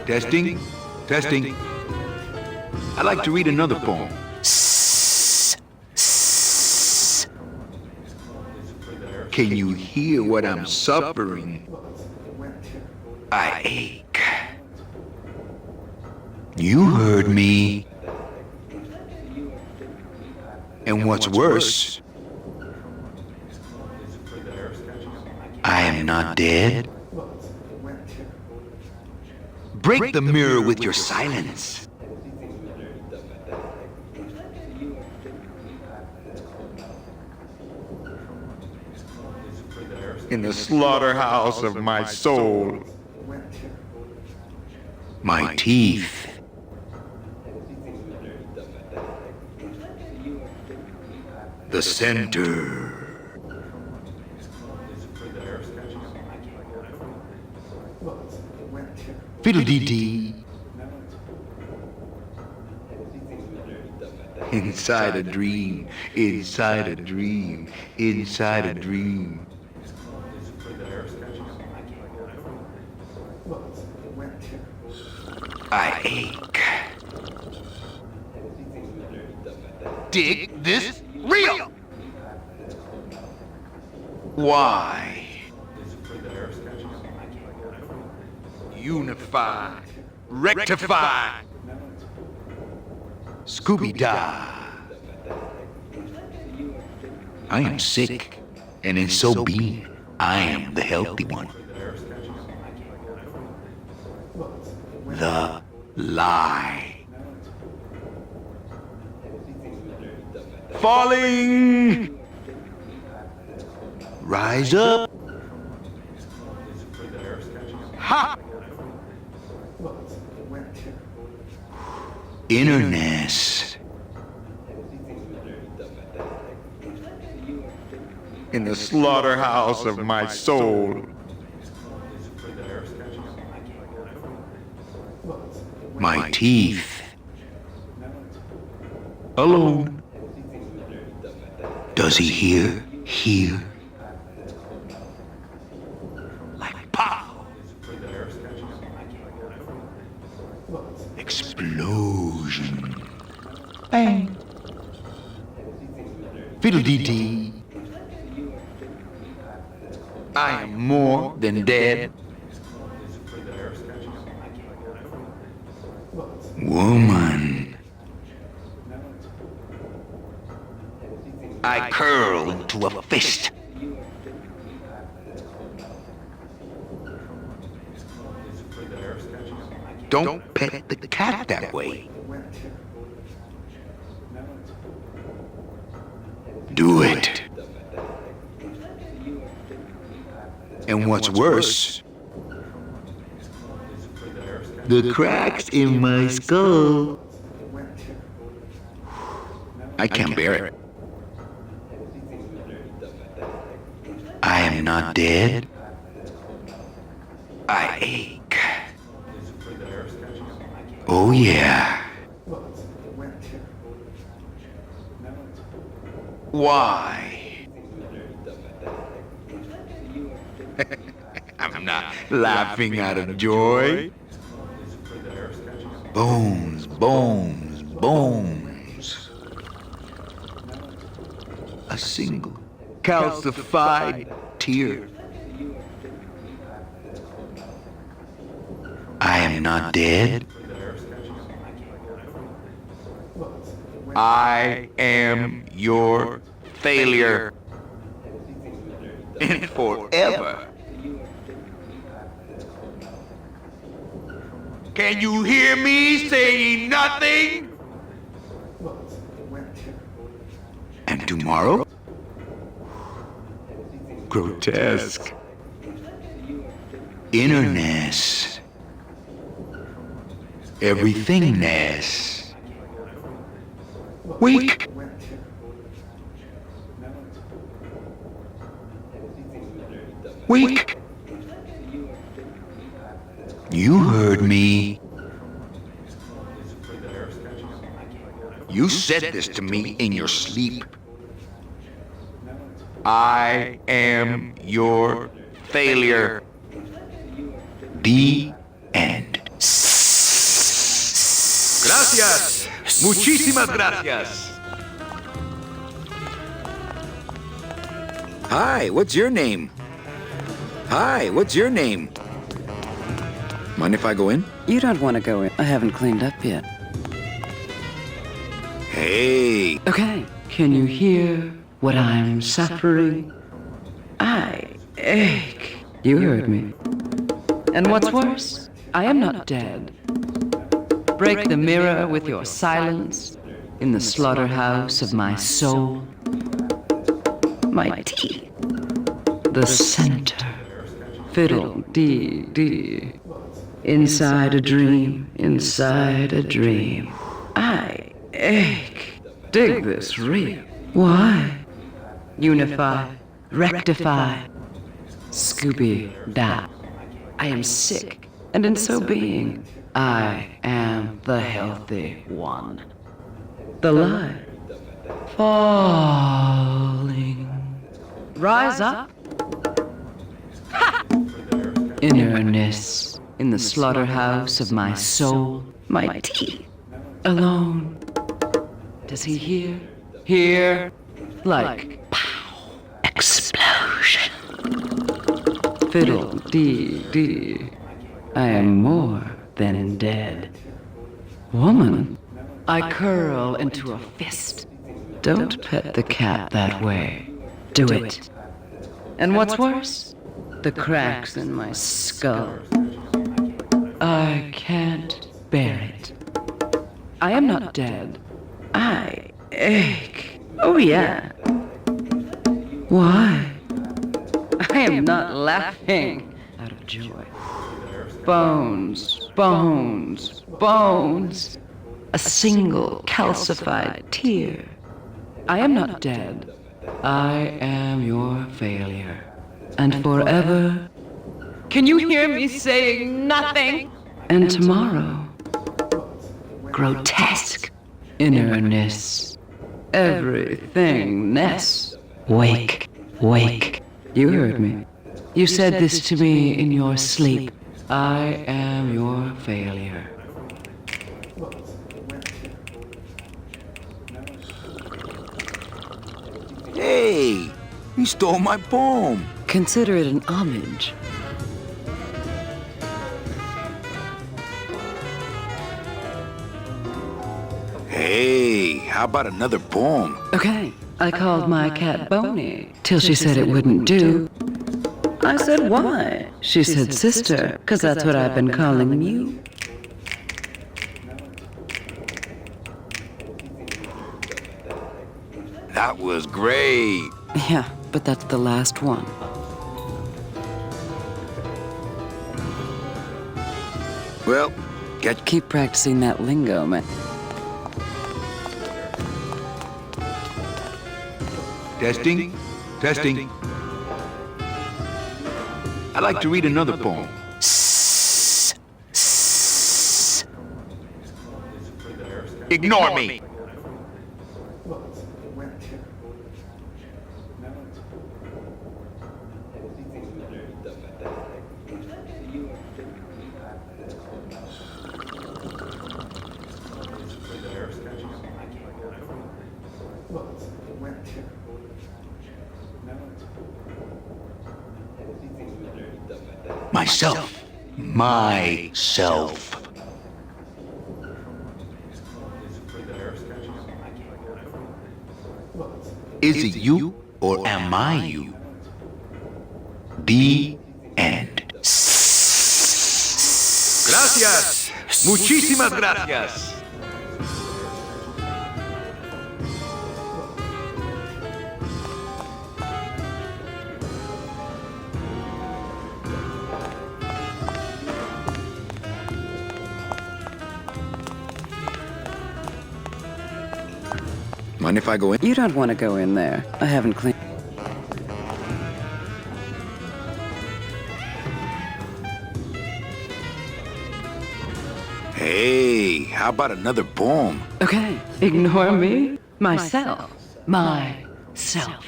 Speaker 1: Testing? Testing. I'd like to read another poem. Can you hear what I'm suffering? I ache. You heard me. And what's worse, am not dead. Break the mirror with your silence.
Speaker 10: In the slaughterhouse of my soul.
Speaker 1: My teeth. The center. Fiddle-dee-dee. Inside a dream, inside a dream, inside a dream. I ache. Dig this real. Why? Unify, rectify. Scooby-Dah. I am sick, and in so being, I am the healthy one. The lie. Falling. Rise up. Ha! Innerness.
Speaker 10: In the slaughterhouse of my soul.
Speaker 1: My teeth. Alone. Does he hear? Hear? Like pow! Explosion. Bang. Fiddle-dee-dee. I am more than dead. Woman. I curl into a fist. Don't pet the cat that way. Do it. And what's worse, the cracks in my skull. I can't bear it. I am not dead. I ache. Oh yeah. Why? I'm not laughing out of joy. Bones, bones, bones. A single calcified tear. I am not dead. I am your failure. And forever. Can you hear me saying nothing? And tomorrow? Grotesque. Innerness. Everythingness. Weak. Weak. You heard me. You said this to me in your sleep. I am your failure. The end. Gracias. Muchísimas gracias. Hi, what's your name? Hi, what's your name? Mind if I go in?
Speaker 12: You don't want to go in. I haven't cleaned up yet.
Speaker 1: Hey.
Speaker 11: Okay, can you hear what I'm suffering? I ache. You heard me. And what's worse, I am not dead. Break the mirror with your silence in the slaughterhouse of my soul. My teeth. The center. Fiddle-dee-dee. Inside a dream, inside a dream. I ache. Dig this real. Why? Unify, rectify, Scooby-Doo. I am sick, and in so being, I am the healthy one. The lie. Falling. Rise up. Ha! Innerness in the slaughterhouse of my soul, my teeth. Alone. Does he hear? Hear? Like pow. Explosion. Fiddle-dee-dee. I am more than dead. Woman, I curl into a fist. Don't pet the cat that way. Do it. And what's worse? The cracks in my skull. I can't bear it. I am not dead. I ache. Oh yeah. Why? I am not laughing out of joy. Bones, bones, bones. A single calcified tear. I am not dead. I am your failure. And forever. Can you hear me saying nothing? And tomorrow. Grotesque. Innerness. Everythingness. Wake, wake. You heard me. You said this to me in your sleep. I am your failure.
Speaker 1: Hey, he stole my poem.
Speaker 12: Consider it an homage.
Speaker 1: Hey, how about another poem?
Speaker 11: Okay, I called my cat Boney till she said it wouldn't do. I said, why? She said, sister, 'cause that's what I've been calling you.
Speaker 1: That was great.
Speaker 12: Yeah, but that's the last one.
Speaker 1: Well,
Speaker 12: Keep practicing that lingo, man.
Speaker 1: Testing? Testing. I'd like to read another poem. Ignore me. Myself. Myself. Is it you or am I you? The end. Gracias. Muchísimas gracias. Mind if I go in?
Speaker 12: You don't want to go in there. I haven't cleaned.
Speaker 1: Hey, how about another poem?
Speaker 11: Okay, ignore me. Myself. Myself.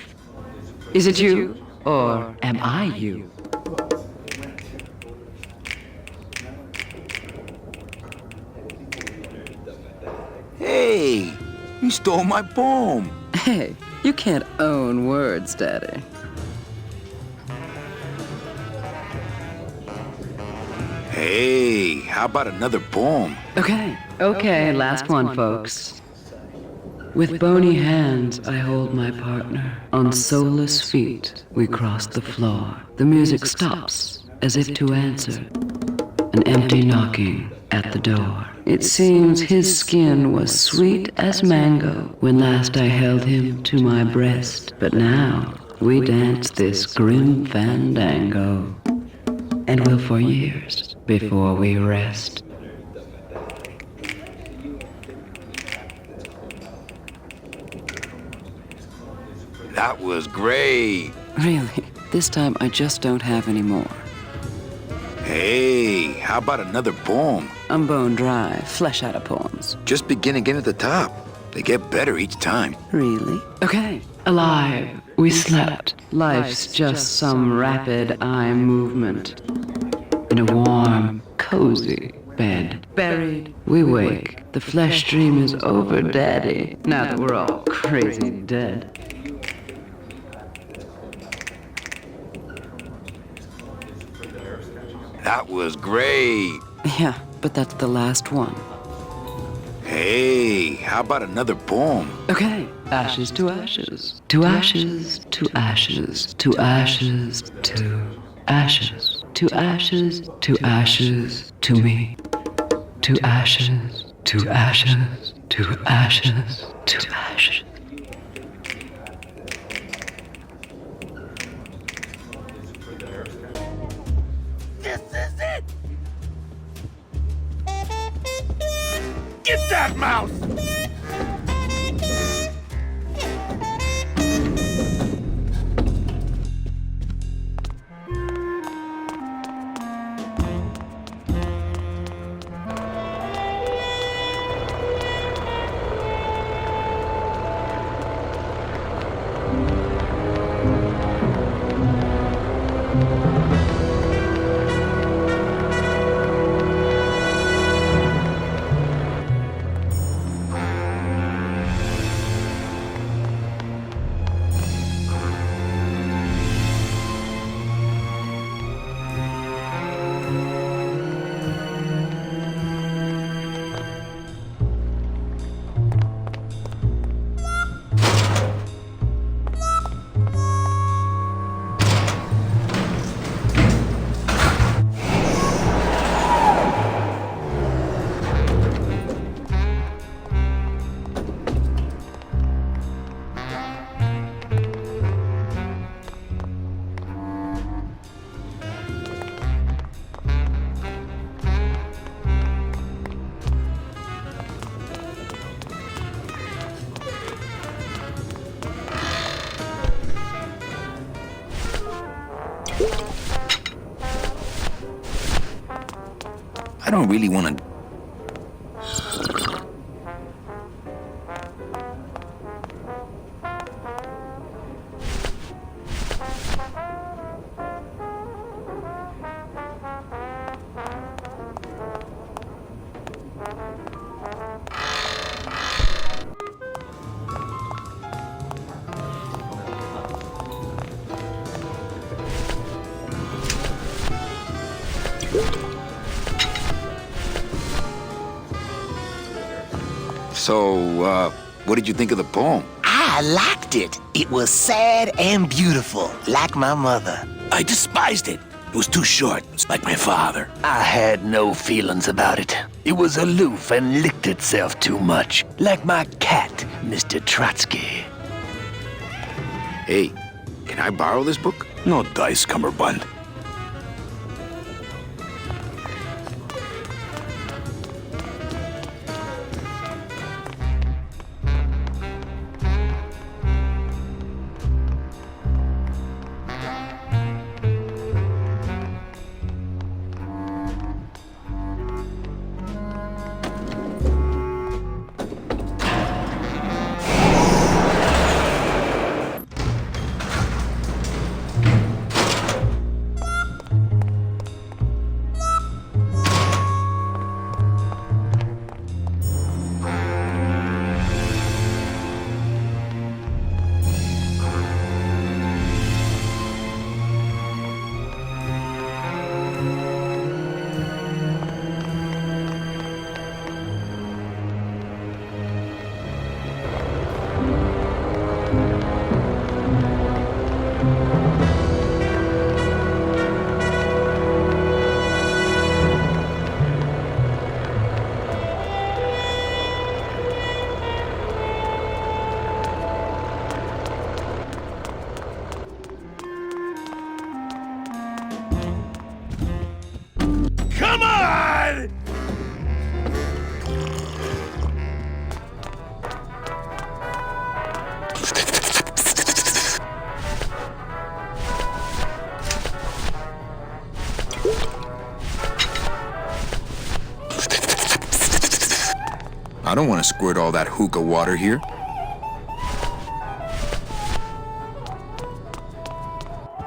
Speaker 11: Is it you or am I you?
Speaker 1: Hey, you stole my poem.
Speaker 12: Hey, you can't own words, Daddy.
Speaker 1: Hey, how about another poem?
Speaker 11: Okay, last one, folks. With bony hands, I hold my partner. On soulless feet, we cross the floor. The music stops, as if to answer. An empty knocking at the door. It seems his skin was sweet as mango when last I held him to my breast. But now, we dance this grim fandango. And will for years before we rest.
Speaker 1: That was great.
Speaker 12: Really, this time I just don't have any more.
Speaker 1: Hey, how about another poem?
Speaker 12: I'm bone dry, flesh out of poems.
Speaker 1: Just begin again at the top. They get better each time.
Speaker 12: Really? Okay.
Speaker 11: Alive, we slept. Life's just some rapid eye movement. In a warm, cozy bed. Buried, we wake. The flesh dream is over, Daddy. Now that we're all crazy dead.
Speaker 1: That was great.
Speaker 12: Yeah, but that's the last one.
Speaker 1: Hey, how about another poem?
Speaker 11: Okay. Ashes to ashes. To ashes, to ashes, to ashes, to ashes. To ashes, to ashes, to me. To ashes, to ashes, to ashes, to ashes.
Speaker 4: This is it! Get that mouse!
Speaker 1: I don't really want to... So, what did you think of the poem?
Speaker 2: I liked it. It was sad and beautiful, like my mother.
Speaker 8: I despised it. It was too short, like my father.
Speaker 9: I had no feelings about it. It was aloof and licked itself too much, like my cat, Mr. Trotsky.
Speaker 1: Hey, can I borrow this book?
Speaker 8: No dice, Cumberbund.
Speaker 4: Come on!
Speaker 1: I don't want to squirt all that hookah water here.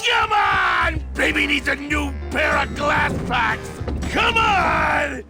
Speaker 4: Come on! Baby needs a new pair of glass packs! Come on!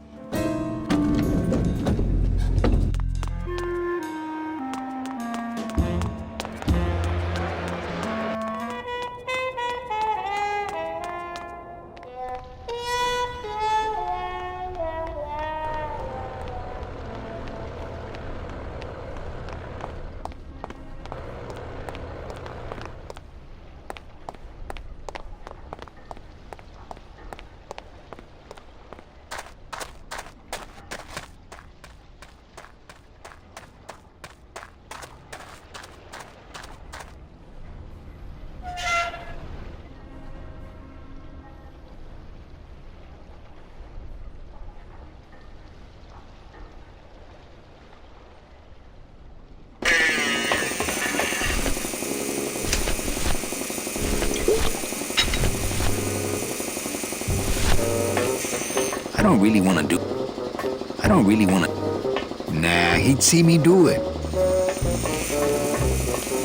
Speaker 1: I don't really want to. Nah, he'd see me do it.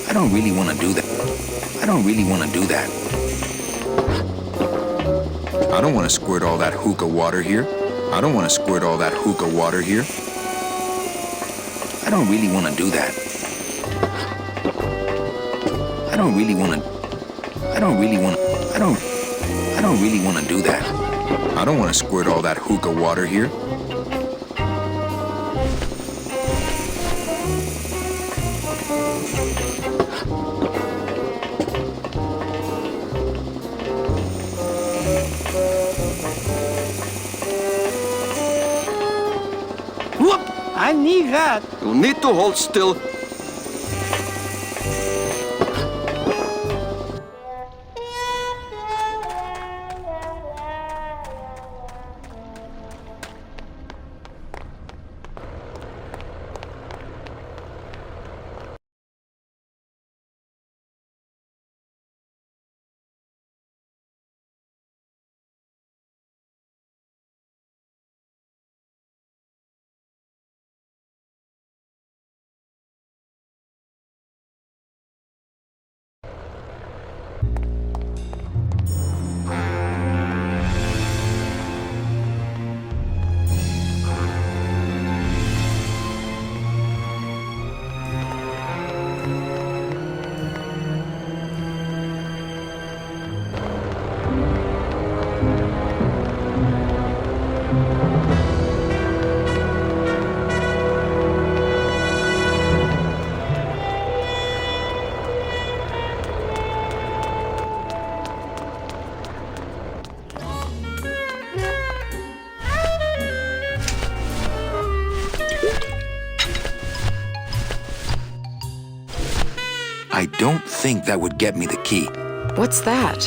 Speaker 1: I don't really want to do that. I don't want to squirt all that hookah water here. I don't want to really want to do that. I don't really want to do that. I don't want to squirt all that hookah water here.
Speaker 15: Whoop! I need that. You'll need to hold still.
Speaker 1: I don't think that would get me the key.
Speaker 14: What's that?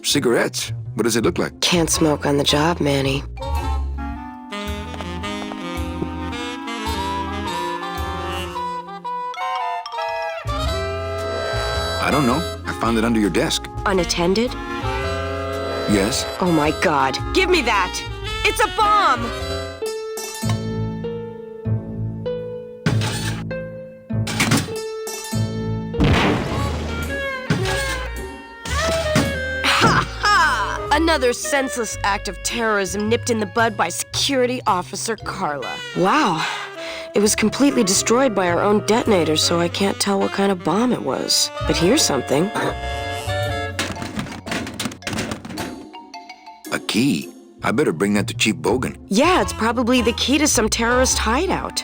Speaker 1: Cigarettes? What does it look like?
Speaker 14: Can't smoke on the job, Manny.
Speaker 1: I don't know. I found it under your desk.
Speaker 14: Unattended?
Speaker 1: Yes.
Speaker 14: Oh my God. Give me that! It's a bomb! Ha ha! Another senseless act of terrorism nipped in the bud by Security Officer Carla. Wow. It was completely destroyed by our own detonator, so I can't tell what kind of bomb it was. But here's something.
Speaker 1: A key? I better bring that to Chief Bogan.
Speaker 14: Yeah, it's probably the key to some terrorist hideout.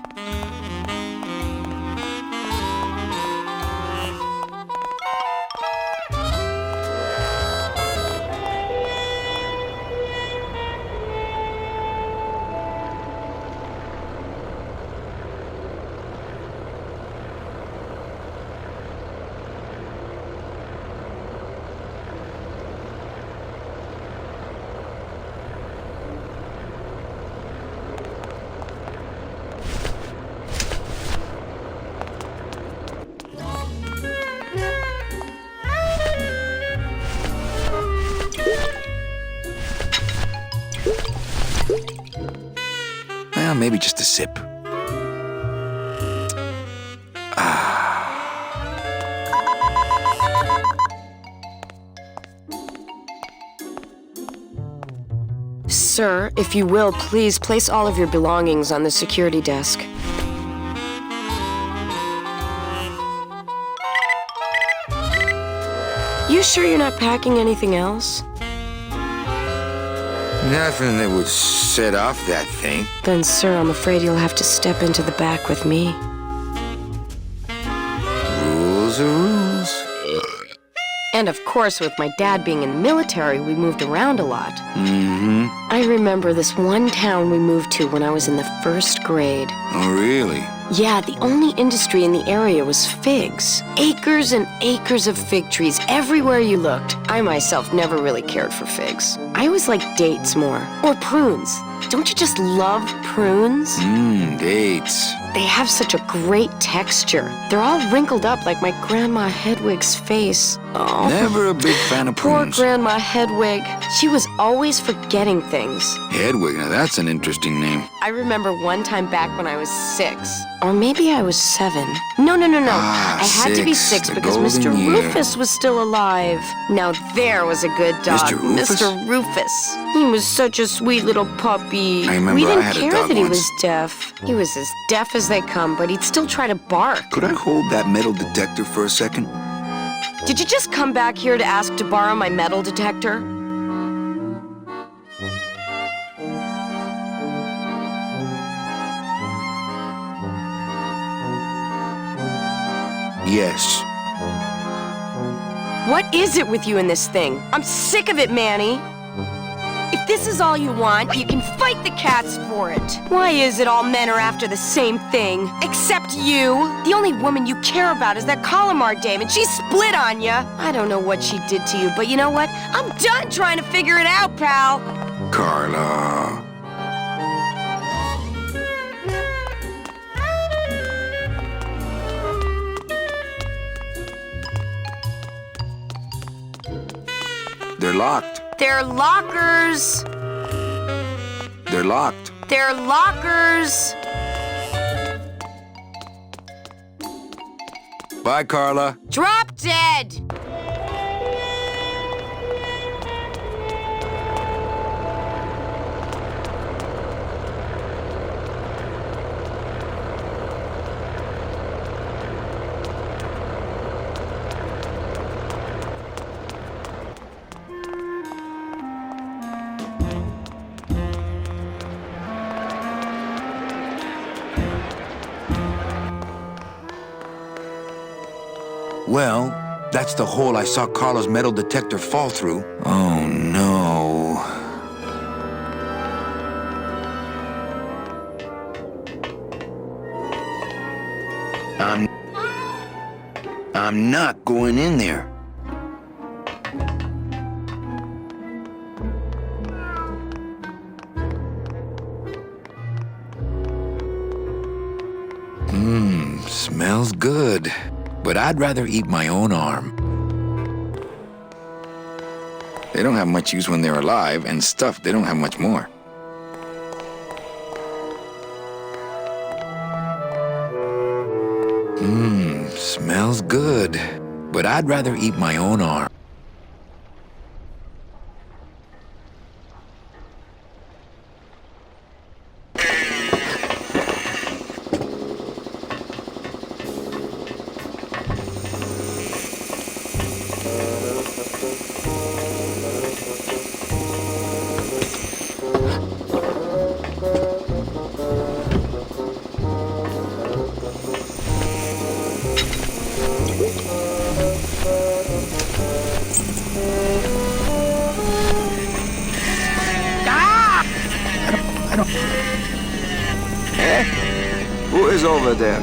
Speaker 1: maybe just a sip.
Speaker 14: Sir, if you will, please place all of your belongings on the security desk. You sure you're not packing anything else?
Speaker 1: Nothing that would set off that thing.
Speaker 14: Then, sir, I'm afraid you'll have to step into the back with me.
Speaker 1: Rules are rules.
Speaker 14: And of course, with my dad being in the military, we moved around a lot.
Speaker 1: Mm-hmm.
Speaker 14: I remember this one town we moved to when I was in the 1st grade.
Speaker 1: Oh, really?
Speaker 14: Yeah, the only industry in the area was figs. Acres and acres of fig trees everywhere you looked. I myself never really cared for figs. I always liked dates more. Or prunes. Don't you just love prunes?
Speaker 1: Dates.
Speaker 14: They have such a great texture. They're all wrinkled up like my Grandma Hedwig's face. Oh.
Speaker 1: Never a big fan of
Speaker 14: Poor
Speaker 1: prunes.
Speaker 14: Grandma Hedwig. She was always forgetting things.
Speaker 1: Hedwig, now that's an interesting name.
Speaker 14: I remember one time back when I was 6. Or maybe I was 7. No. I had to be 6
Speaker 1: the
Speaker 14: because
Speaker 1: golden
Speaker 14: Mr.
Speaker 1: year.
Speaker 14: Rufus was still alive. Now there was a good dog.
Speaker 1: Mr. Rufus?
Speaker 14: Mr. Rufus. He was such a sweet little puppy.
Speaker 1: I remember
Speaker 14: we didn't
Speaker 1: I had a
Speaker 14: care
Speaker 1: dog
Speaker 14: that he
Speaker 1: once.
Speaker 14: was deaf. He was as deaf as they come, but he'd still try to bark.
Speaker 1: Could I hold that metal detector for a second?
Speaker 14: Did you just come back here to ask to borrow my metal detector?
Speaker 1: Yes.
Speaker 14: What is it with you in this thing? I'm sick of it, Manny. If this is all you want, you can fight the cats for it. Why is it all men are after the same thing? Except you. The only woman you care about is that Calamar dame, and she split on you. I don't know what she did to you, but you know what? I'm done trying to figure it out, pal.
Speaker 1: Carla. They're locked.
Speaker 14: They're lockers.
Speaker 1: They're locked.
Speaker 14: They're lockers.
Speaker 1: Bye, Carla.
Speaker 14: Drop dead.
Speaker 1: Well, that's the hole I saw Carla's metal detector fall through. Oh, no. I'm not going in there. Smells good. But I'd rather eat my own arm. They don't have much use when they're alive, and stuffed, they don't have much more. Smells good. But I'd rather eat my own arm.
Speaker 15: Who is over there?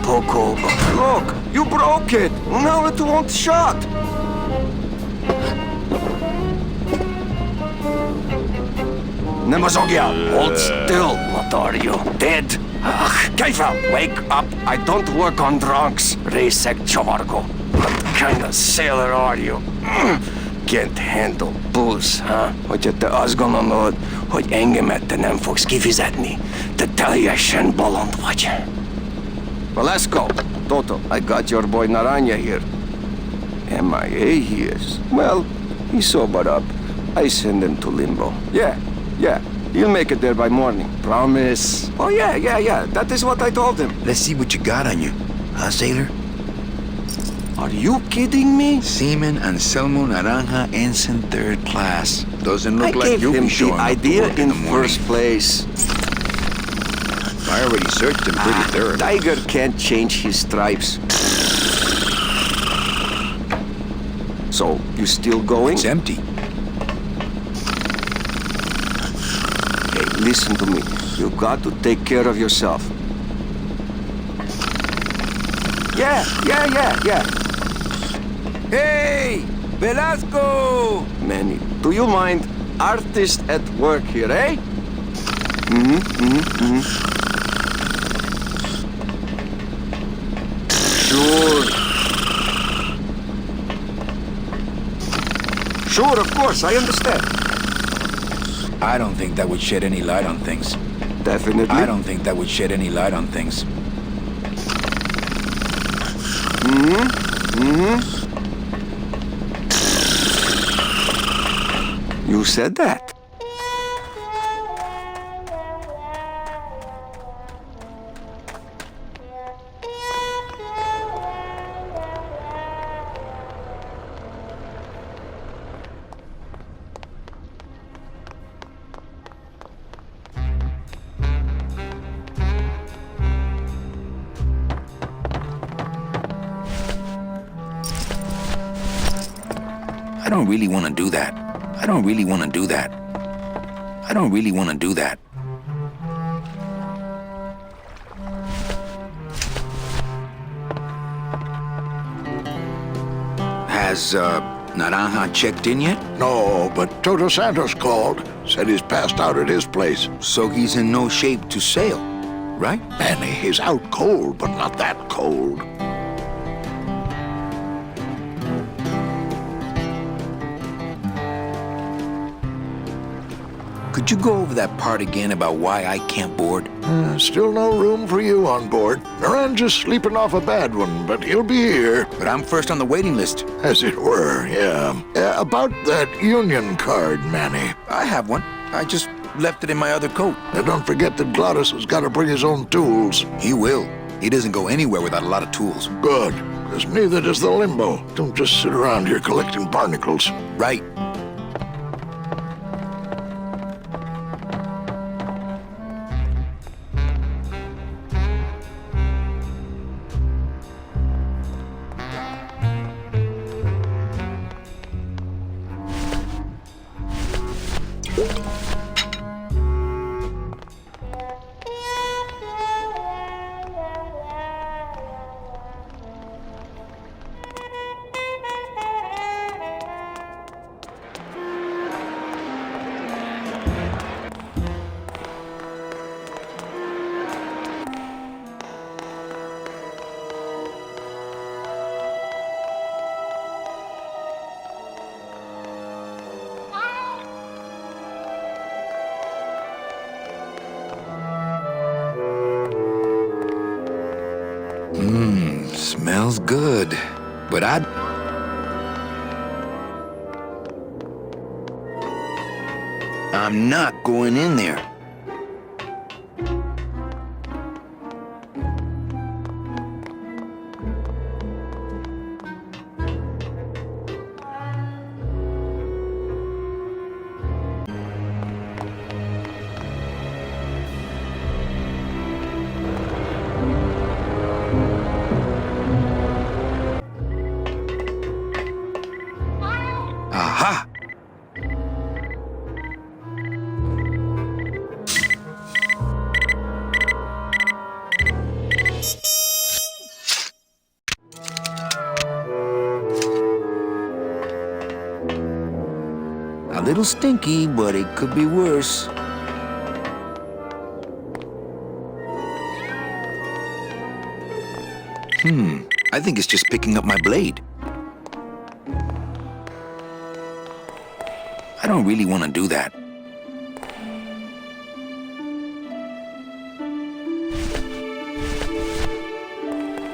Speaker 15: Poco. Look, you broke it. Now it won't shut. Nemazogia, hold still. What are you, dead? Keifa, wake up. I don't work on drunks. Resek Chovargo. What kind of sailor are you? can't handle booze, huh? Hogyha te azt gondolod, hogy engemet te nem fogsz kifizetni, te teljesen bolond vagy. Well, let's go. Toto, I got your boy Naranja here. MIA he is. Well, he sobered up. I send him to limbo. Yeah. He'll make it there by morning. Promise. Oh, yeah. That is what I told him.
Speaker 1: Let's see what you got on you. Huh, sailor?
Speaker 15: Are you kidding me?
Speaker 1: Seaman Anselmo Naranja, Ensign 3rd Class. Doesn't look
Speaker 15: I
Speaker 1: like
Speaker 15: gave
Speaker 1: you'll
Speaker 15: him
Speaker 1: be showing
Speaker 15: the
Speaker 1: up to
Speaker 15: idea
Speaker 1: work
Speaker 15: in
Speaker 1: the morning.
Speaker 15: first place.
Speaker 1: I already searched him pretty thoroughly.
Speaker 15: Tiger can't change his stripes. So, you still going?
Speaker 1: It's empty.
Speaker 15: Hey, listen to me. You got to take care of yourself. Yeah. Hey, Velasco! Manny, do you mind? Artist at work here, eh? Sure, of course, I understand.
Speaker 1: I don't think that would shed any light on things.
Speaker 15: Definitely.
Speaker 1: I don't think that would shed any light on things.
Speaker 15: You said that.
Speaker 1: I don't really want to do that. I don't really want to do that. I don't really want to do that. Has, Naranja checked in yet?
Speaker 3: No, but Toto Santos called. Said he's passed out at his place.
Speaker 1: So he's in no shape to sail, right?
Speaker 3: Manny, he's out cold, but not that cold.
Speaker 1: Could you go over that part again about why I can't board?
Speaker 3: Still no room for you on board. Naranja's sleeping off a bad one, but he'll be here.
Speaker 1: But I'm first on the waiting list.
Speaker 3: As it were, yeah. About that union card, Manny.
Speaker 1: I have one. I just left it in my other coat.
Speaker 3: And don't forget that Glottis has got to bring his own tools.
Speaker 1: He will. He doesn't go anywhere without a lot of tools.
Speaker 3: Good, because neither does the Limbo. Don't just sit around here collecting barnacles.
Speaker 1: Right. Smells good, but I'm not going in there. Aha! A little stinky, but it could be worse. I think it's just picking up my blade. don't really want to do that.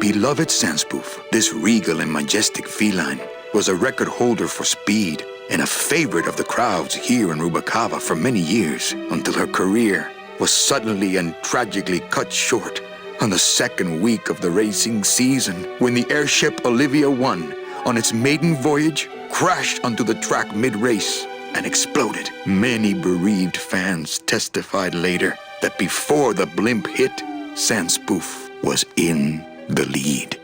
Speaker 1: Beloved Sandspoof, this regal and majestic feline was a record holder for speed and a favorite of the crowds here in Rubacava for many years, until her career was suddenly and tragically cut short on the second week of the racing season, when the airship Olivia 1, on its maiden voyage, crashed onto the track mid-race and exploded. Many bereaved fans testified later that before the blimp hit, Sandspoof was in the lead.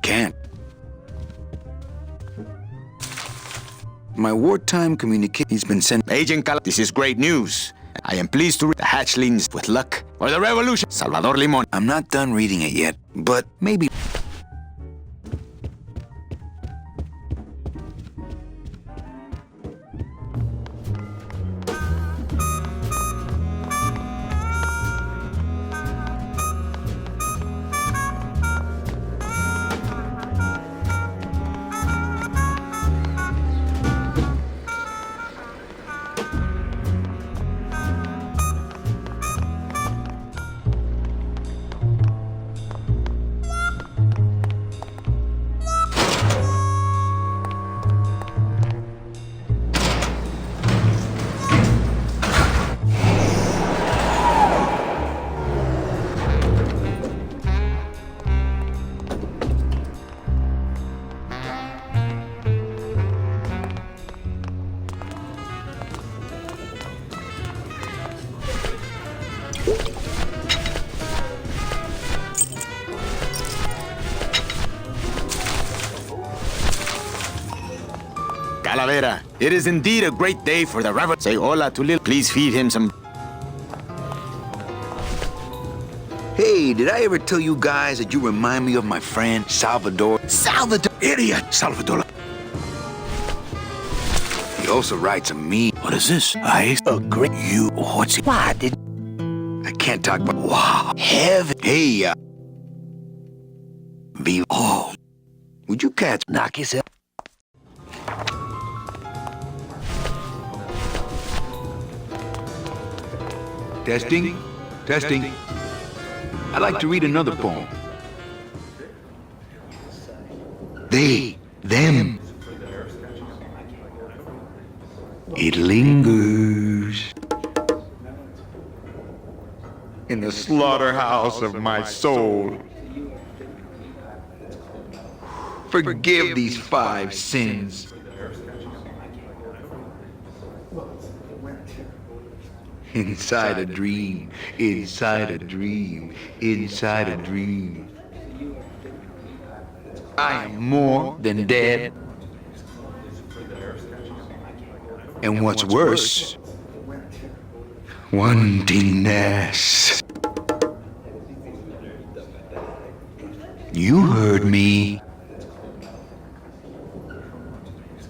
Speaker 1: Can't. My wartime communication has been sent.
Speaker 2: Agent Cal, this is great news. I am pleased to read the hatchlings with luck for the revolution. Salvador Limon.
Speaker 1: I'm not done reading it yet, but maybe.
Speaker 2: Calavera, it is indeed a great day for the revolution. Say hola to Lil. Please feed him some.
Speaker 1: Hey, did I ever tell you guys that you remind me of my friend Salvador?
Speaker 2: Salvador!
Speaker 8: Idiot, Salvador.
Speaker 1: He also writes a meme.
Speaker 8: What is this? I agree. You, what's it?
Speaker 2: Why did...
Speaker 1: I can't talk about...
Speaker 8: Wow, heaven.
Speaker 1: Hey, Viva.
Speaker 8: Oh,
Speaker 1: Would you cats
Speaker 8: knock yourself?
Speaker 1: Testing? Testing. I'd like to read another poem. They, them. It lingers in the slaughterhouse of my soul. Forgive these 5 sins. Inside a dream, inside a dream, inside a dream. I am more than dead. And what's worse, wantingness. You heard me.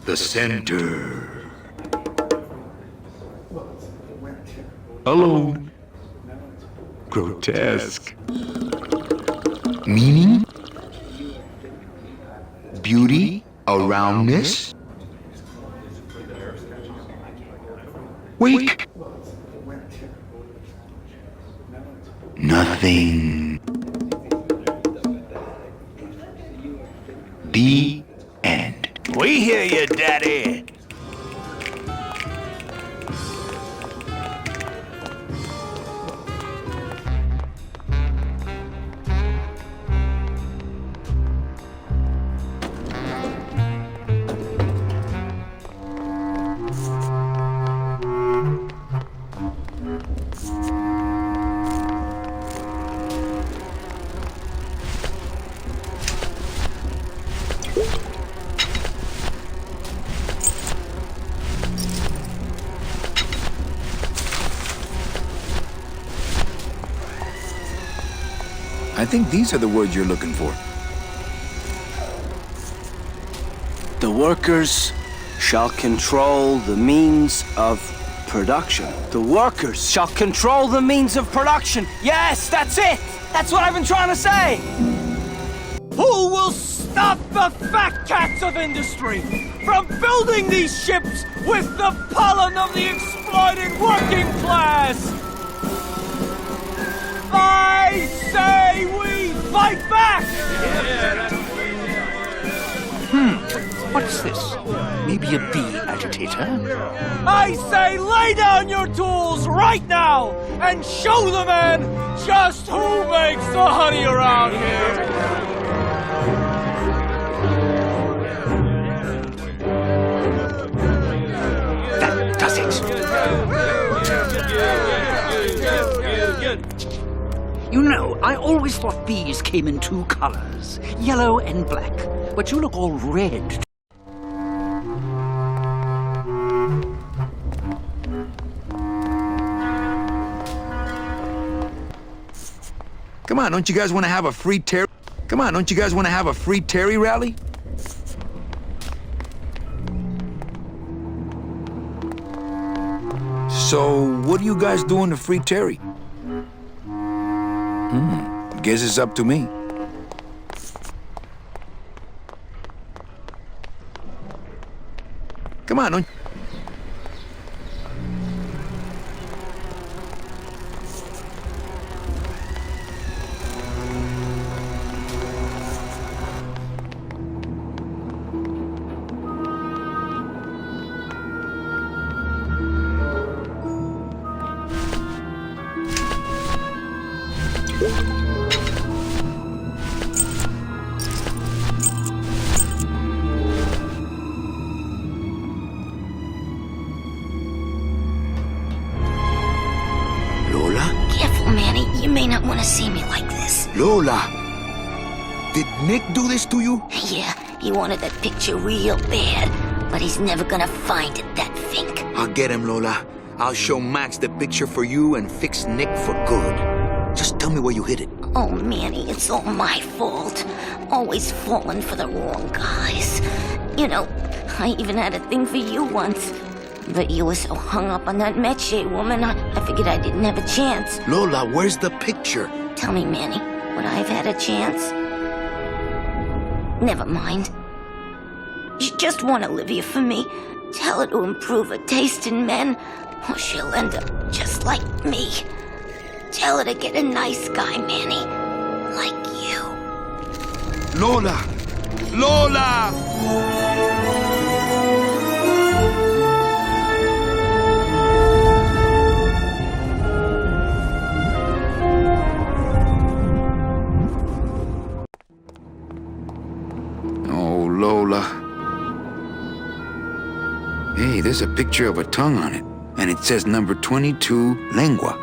Speaker 1: The center. Alone. Grotesque. Meaning? Beauty aroundness? Wake. Nothing. The end.
Speaker 4: We hear you, Daddy.
Speaker 1: I think these are the words you're looking for.
Speaker 15: The workers shall control the means of production. The workers shall control the means of production. Yes, that's it! That's what I've been trying to say!
Speaker 16: Who will stop the fat cats of industry from building these ships with the pollen of the exploited working class? I say we fight back!
Speaker 6: What's this? Maybe a bee agitator?
Speaker 16: I say lay down your tools right now and show the men just who makes the honey around here!
Speaker 6: That does it! You know, I always thought bees came in two colors, yellow and black. But you look all red.
Speaker 1: Come on, don't you guys want to have a free Terry? Come on, don't you guys want to have a free Terry rally? So, what are you guys doing to free Terry? Guess it's up to me. Come on, don't...
Speaker 17: You may not want to see me like this.
Speaker 1: Lola! Did Nick do this to you?
Speaker 17: Yeah, he wanted that picture real bad, but he's never gonna find it, that fink.
Speaker 1: I'll get him, Lola. I'll show Max the picture for you and fix Nick for good. Just tell me where you hid it.
Speaker 17: Oh, Manny, it's all my fault. Always falling for the wrong guys. You know, I even had a thing for you once. But you were so hung up on that Meche woman, I figured I didn't have a chance.
Speaker 1: Lola, where's the picture?
Speaker 17: Tell me, Manny, would I have had a chance? Never mind. You just want Olivia for me. Tell her to improve her taste in men, or she'll end up just like me. Tell her to get a nice guy, Manny. Like you.
Speaker 1: Lola! Lola! Lola. Hey, there's a picture of a tongue on it, and it says number 22, lengua.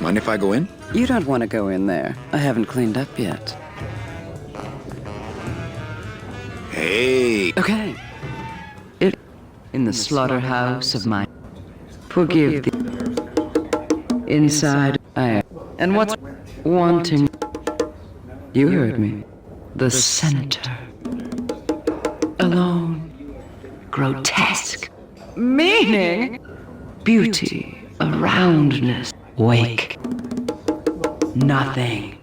Speaker 1: Mind if I go in?
Speaker 12: You don't want to go in there. I haven't cleaned up yet.
Speaker 1: Hey!
Speaker 11: Okay. In the slaughterhouse of my... Forgive the... Inside I... And what's... Wanting... You heard me. The center. Alone. Grotesque. Meaning? Beauty. A roundness. Wake. Nothing.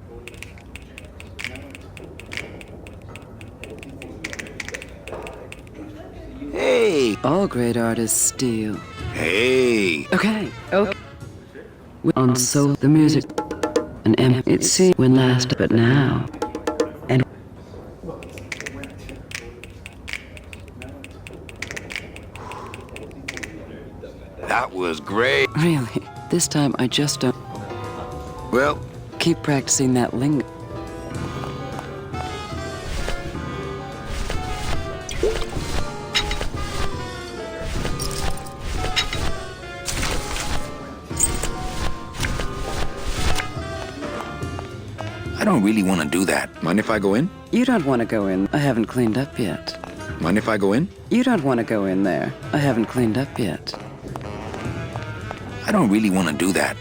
Speaker 1: Hey!
Speaker 12: All great artists steal.
Speaker 1: Hey!
Speaker 12: Okay. On so the music. An M. It seemed when last, but now. And.
Speaker 1: That was great.
Speaker 12: Really? This time I just don't.
Speaker 1: Well,
Speaker 12: keep practicing that lingo.
Speaker 1: I don't really want to do that. Mind if I go in?
Speaker 12: You don't want to go in. I haven't cleaned up yet.
Speaker 1: Mind if I go in?
Speaker 12: You don't want to go in there. I haven't cleaned up yet.
Speaker 1: I don't really want to do that.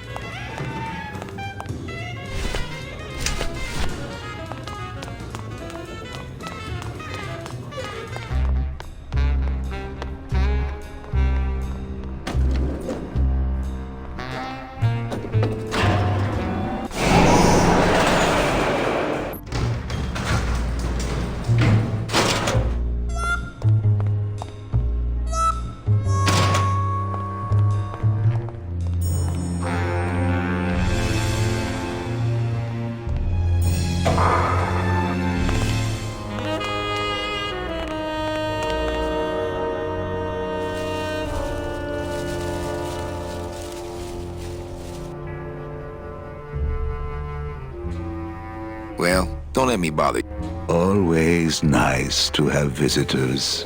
Speaker 1: Well, don't let me bother you.
Speaker 3: Always nice to have visitors.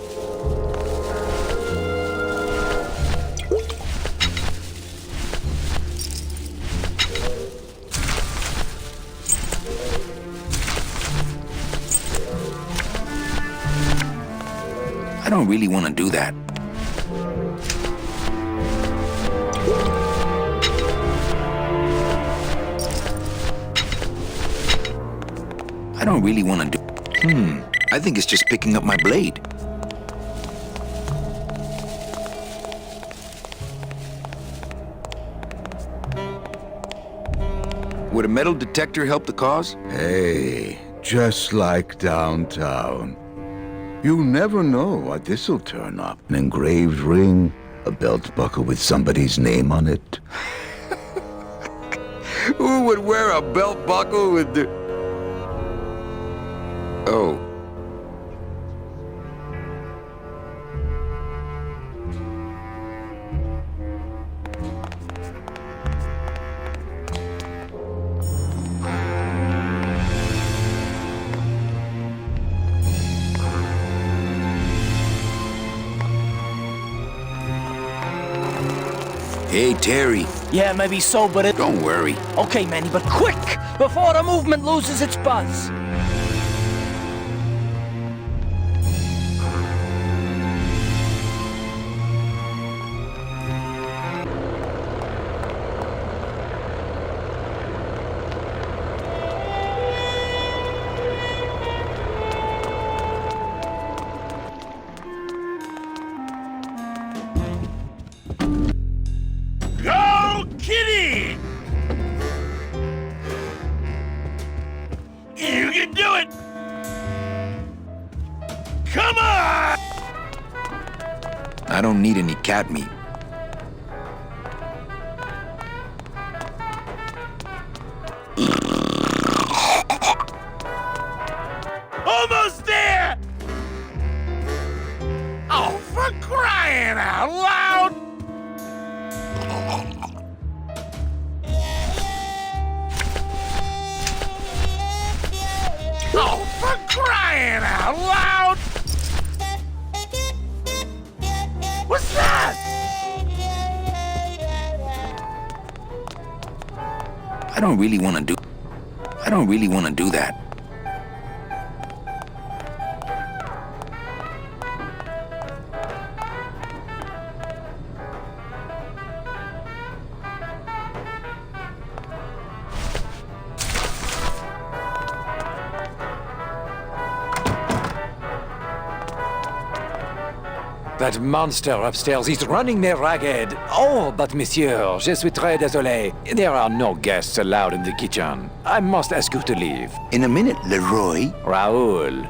Speaker 1: I don't really want to do that. I don't really want to do... I think it's just picking up my blade. Would a metal detector help the cause?
Speaker 3: Hey, just like downtown. You never know what this'll turn up. An engraved ring, a belt buckle with somebody's name on it.
Speaker 1: Who would wear a belt buckle with the... Oh. Hey, Terry.
Speaker 16: Yeah, maybe so, but it...
Speaker 1: Don't worry.
Speaker 16: Okay, Manny, but quick! Before the movement loses its buzz!
Speaker 4: Go, Kitty! You can do it! Come on!
Speaker 1: I don't need any cat meat.
Speaker 4: Almost there! Oh, for crying out loud! Oh, for crying out loud! What's that?
Speaker 1: don't really want to do that.
Speaker 18: That monster upstairs is running me ragged. Oh, but monsieur, je suis très désolé. There are no guests allowed in the kitchen. I must ask you to leave.
Speaker 2: In a minute, Leroy.
Speaker 18: Raoul.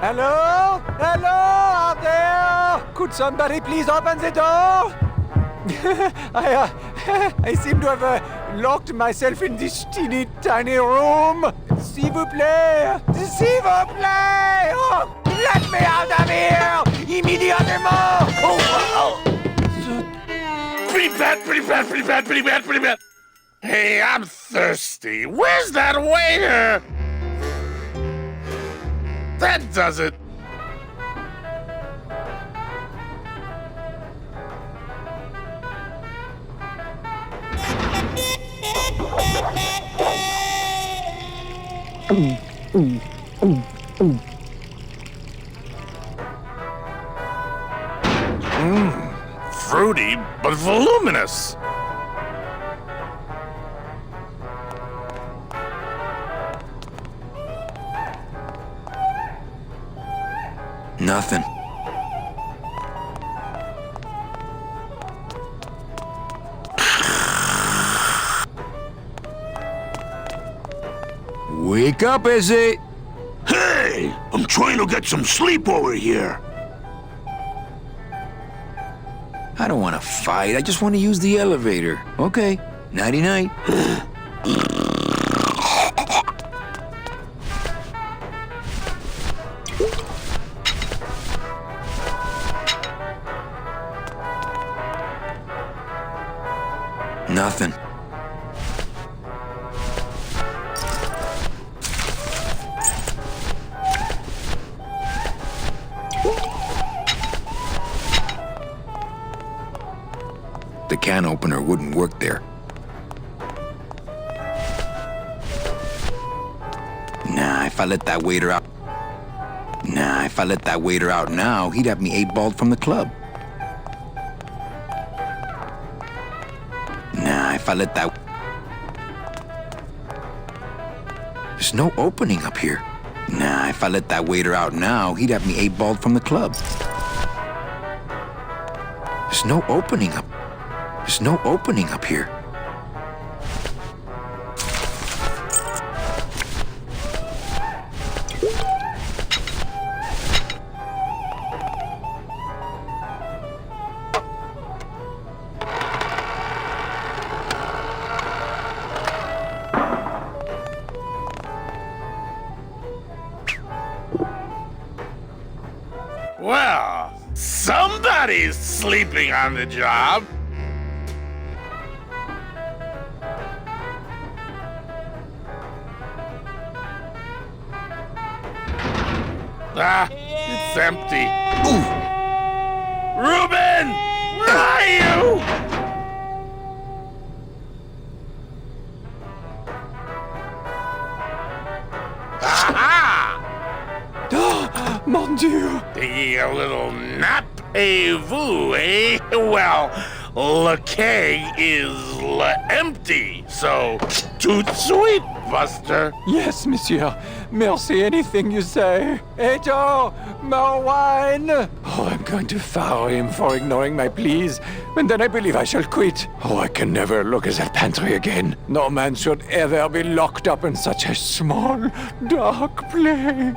Speaker 18: Hello? Hello out there? Could somebody please open the door? I seem to have locked myself in this teeny tiny room. S'il vous plaît! S'il vous plaît! Oh, let me out of here! Immédiatement! Oh!
Speaker 4: Pretty bad. Hey, I'm thirsty. Where's that waiter? That does it. Fruity, but voluminous.
Speaker 1: Nothing.
Speaker 10: Wake up, Izzy!
Speaker 8: Hey! I'm trying to get some sleep over here.
Speaker 1: I don't want to fight. I just want to use the elevator. Okay. Nighty-night. Nothing. The can opener wouldn't work there. Nah, if I let that waiter out now, he'd have me 8-balled from the club. If I let that... There's no opening up here. Nah, if I let that waiter out now, he'd have me 8-balled from the club. There's no opening up here.
Speaker 4: Well, somebody's sleeping on the job. Ah, it's empty. Ooh. Reuben! Where are you?
Speaker 18: Oh, mon Dieu!
Speaker 4: Taking a little nap, vous, eh? Well, le keg is empty, so tout sweet, Buster.
Speaker 18: Yes, monsieur. Merci, anything you say. Eto, more wine. Oh, I'm going to fire him for ignoring my pleas, and then I believe I shall quit. Oh, I can never look at that pantry again. No man should ever be locked up in such a small, dark place.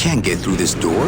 Speaker 1: can't get through this door.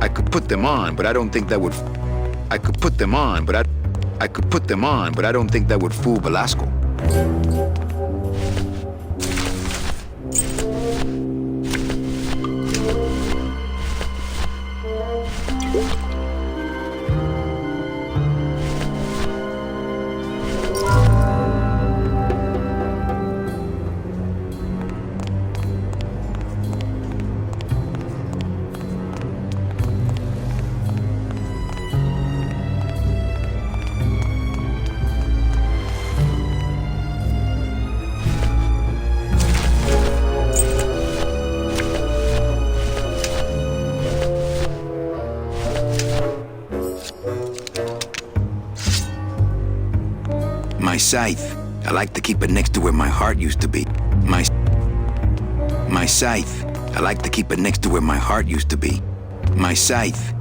Speaker 1: I could put them on, but I don't think that would... I could put them on, but I could put them on, but I don't think that would fool Velasco. My scythe. I like to keep it next to where my heart used to be. My scythe. I like to keep it next to where my heart used to be. My scythe.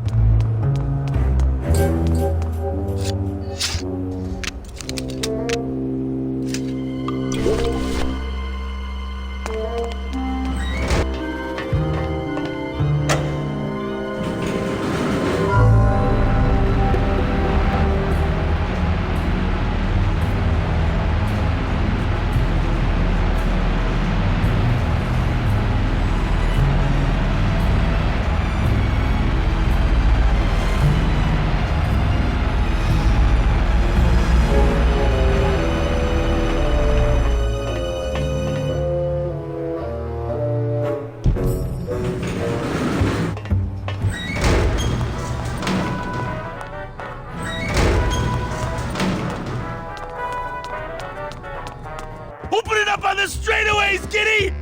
Speaker 4: Open it up on the straightaways, Giddy!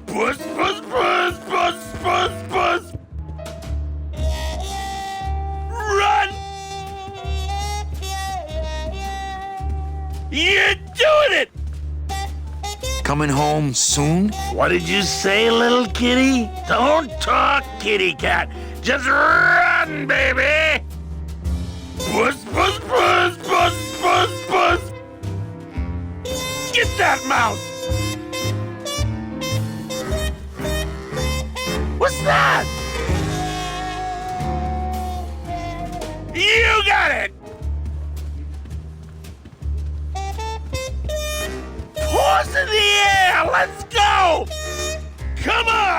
Speaker 4: Puss, puss, puss, puss, puss, puss! Run! You're doing it!
Speaker 1: Coming home soon?
Speaker 4: What did you say, little kitty? Don't talk, kitty cat. Just run, baby! Puss, puss, puss, puss, puss, puss! Get that mouse! What's that? You got it! Paws in the air! Let's go! Come on!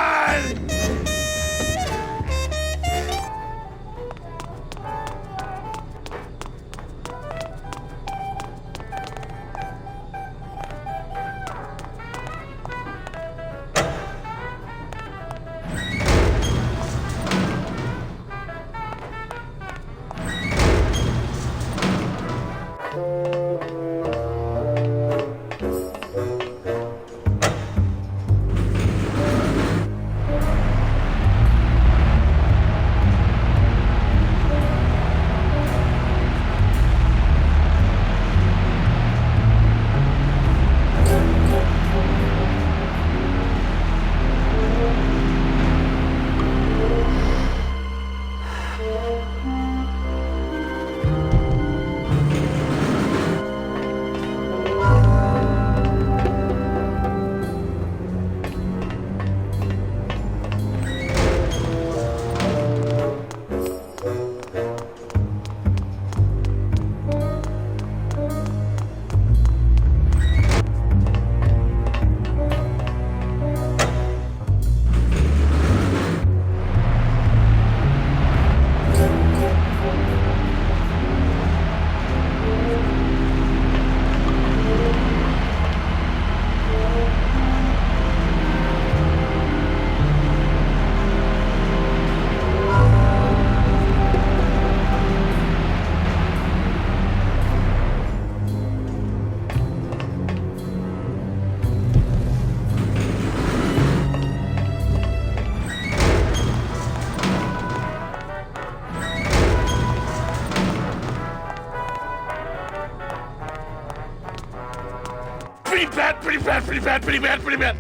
Speaker 4: pretty bad, pretty bad, pretty bad, pretty bad.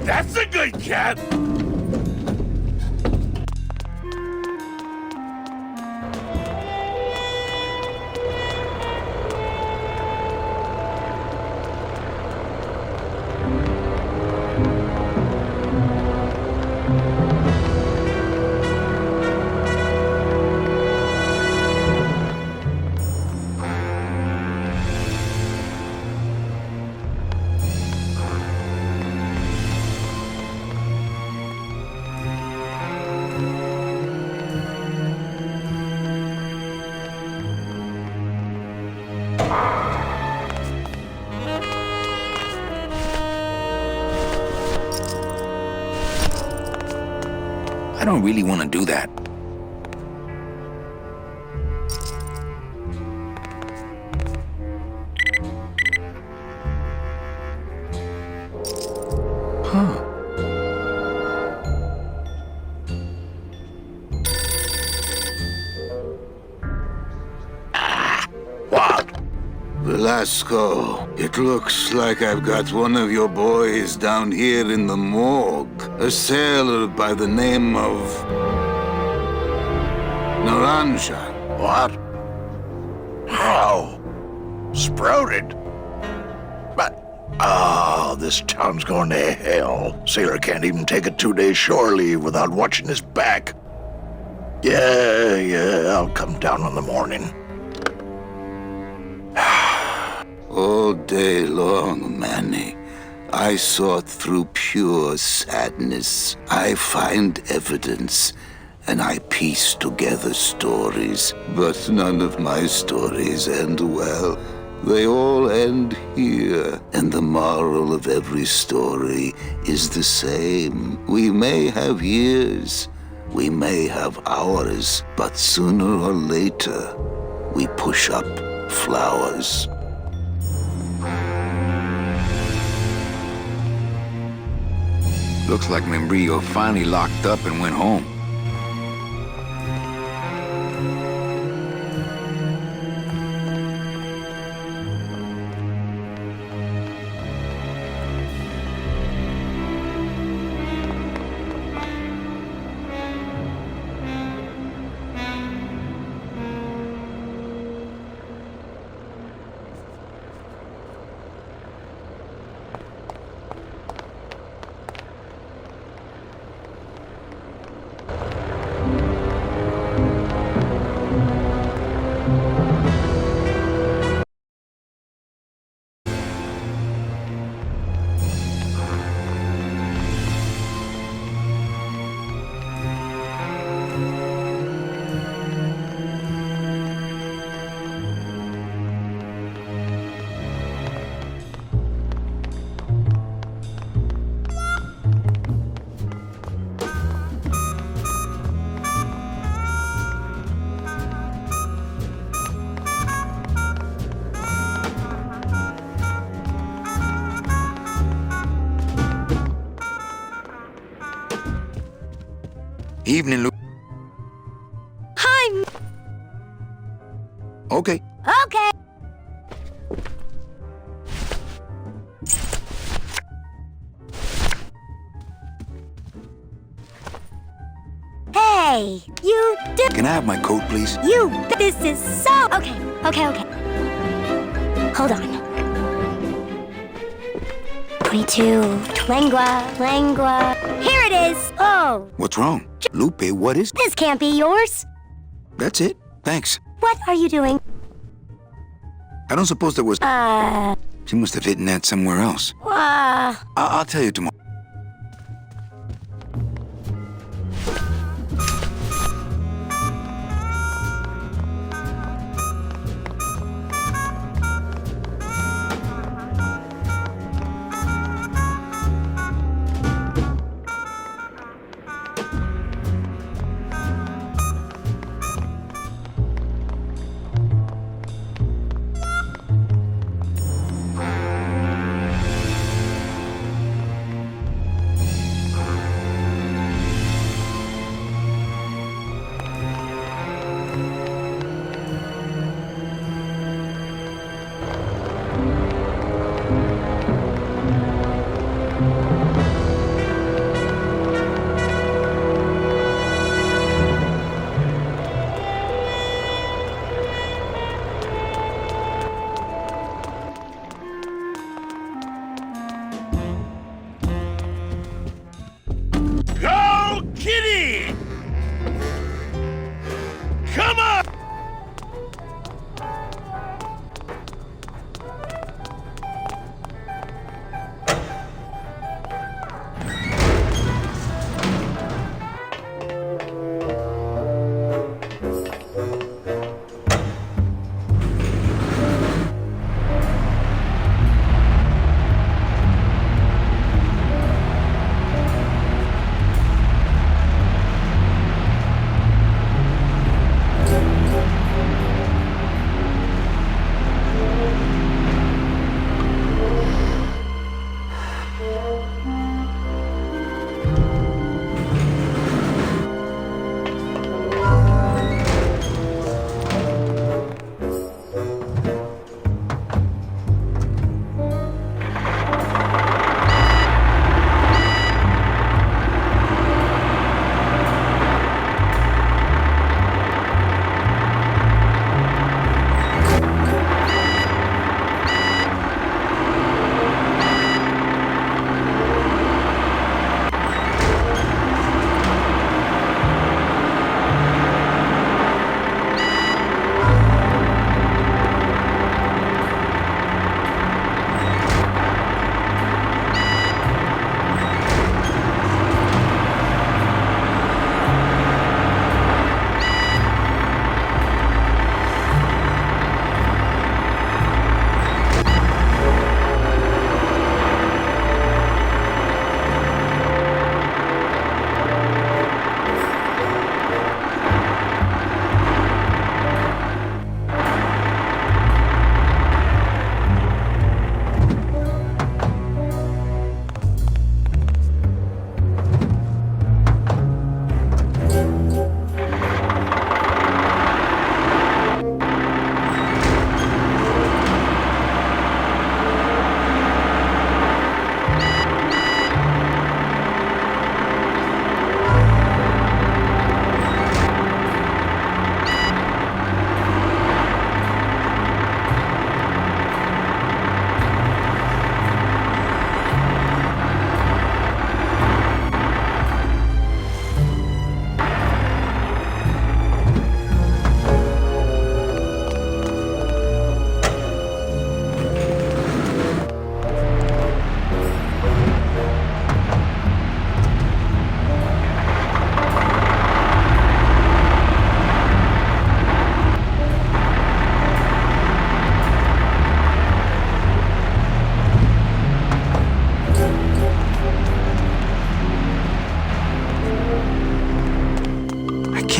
Speaker 4: That's a good cat.
Speaker 1: I don't really want to do that. Huh.
Speaker 3: What? Velasco, it looks like I've got one of your boys down here in the morgue. A sailor by the name of... Naranja. What? How? Sprouted? But... Oh, this town's going to hell. Sailor can't even take a 2-day shore leave without watching his back. Yeah, I'll come down in the morning. All day long, Manny, I sought through pure sadness. I find evidence, and I piece together stories. But none of my stories end well. They all end here, and the moral of every story is the same. We may have years, we may have hours, but sooner or later, we push up flowers.
Speaker 1: Looks like Membrillo finally locked up and went home. Evening, Lu.
Speaker 5: Hi.
Speaker 1: Okay.
Speaker 5: Okay. Hey, you did.
Speaker 1: Can I have my coat, please?
Speaker 5: This is so. Okay. Hold on. 22. Lengua. Here it is. Oh.
Speaker 1: What's wrong? Lupe, what is...
Speaker 5: This can't be yours.
Speaker 1: That's it. Thanks.
Speaker 5: What are you doing?
Speaker 1: I don't suppose there was... She must have hidden that somewhere else. I'll tell you tomorrow.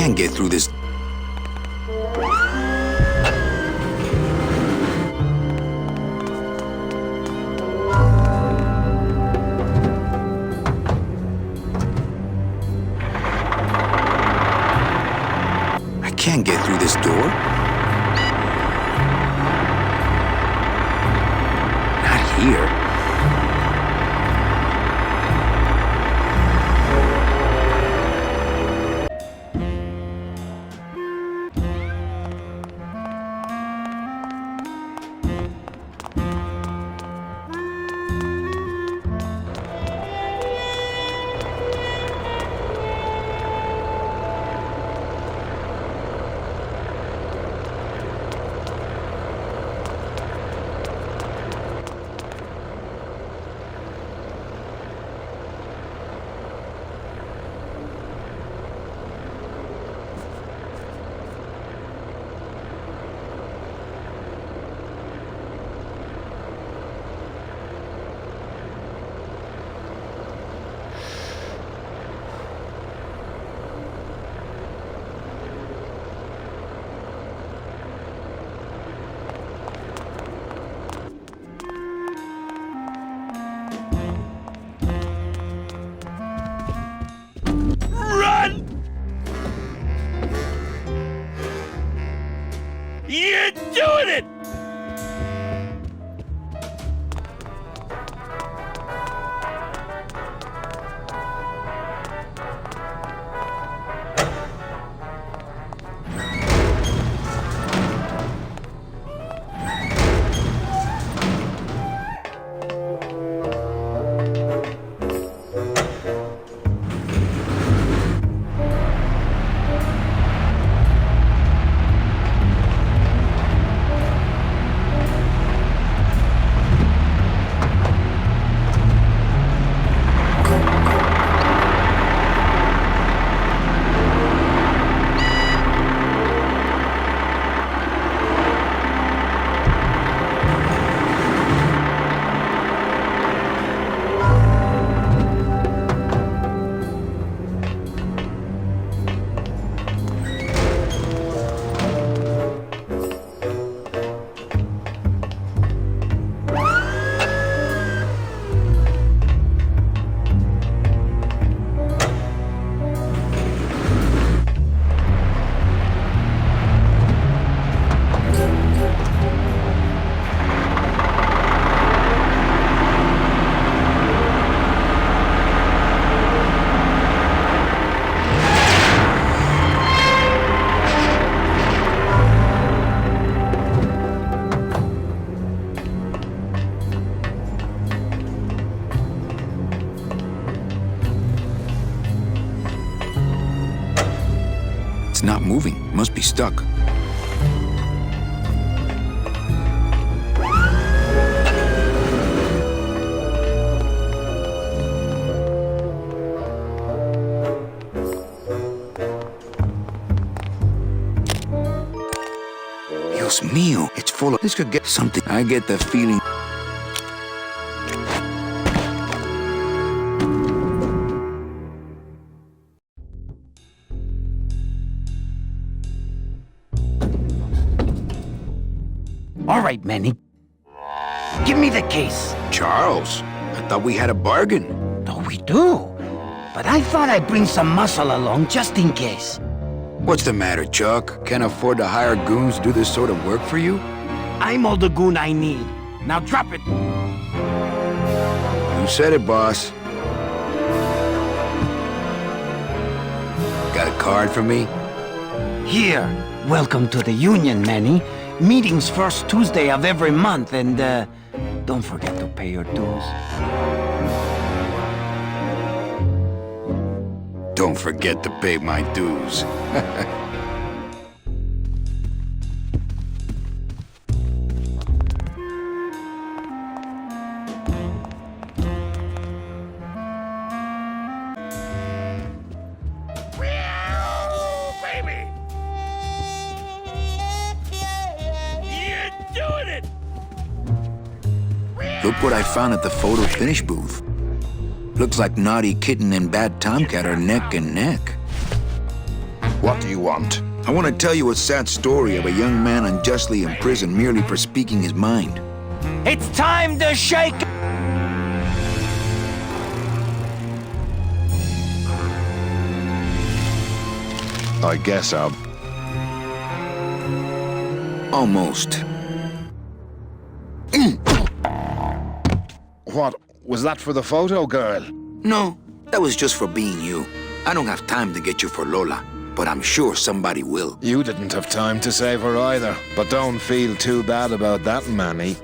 Speaker 1: can't get through this. I can't get through this door. Not here.
Speaker 4: Run! You're doing it!
Speaker 1: It's not moving. Must be stuck. Dios mío, it's full of... This could get something. I get the feeling...
Speaker 6: All right, Manny. Give me the case.
Speaker 1: Charles, I thought we had a bargain.
Speaker 6: Oh, we do. But I thought I'd bring some muscle along just in case.
Speaker 1: What's the matter, Chuck? Can't afford to hire goons to do this sort of work for you?
Speaker 6: I'm all the goon I need. Now drop it.
Speaker 1: You said it, boss. Got a card for me?
Speaker 6: Here. Welcome to the Union, Manny. Meetings first Tuesday of every month, and don't forget to pay your dues.
Speaker 1: Don't forget to pay my dues. Look what I found at the photo finish booth. Looks like Naughty Kitten and Bad Tomcat are neck and neck.
Speaker 10: What do you want?
Speaker 1: I want to tell you a sad story of a young man unjustly imprisoned merely for speaking his mind.
Speaker 16: It's time to shake.
Speaker 10: I guess I'll...
Speaker 1: Almost.
Speaker 10: What? Was that for the photo, girl?
Speaker 1: No, that was just for being you. I don't have time to get you for Lola, but I'm sure somebody will.
Speaker 10: You didn't have time to save her either. But don't feel too bad about that, Manny.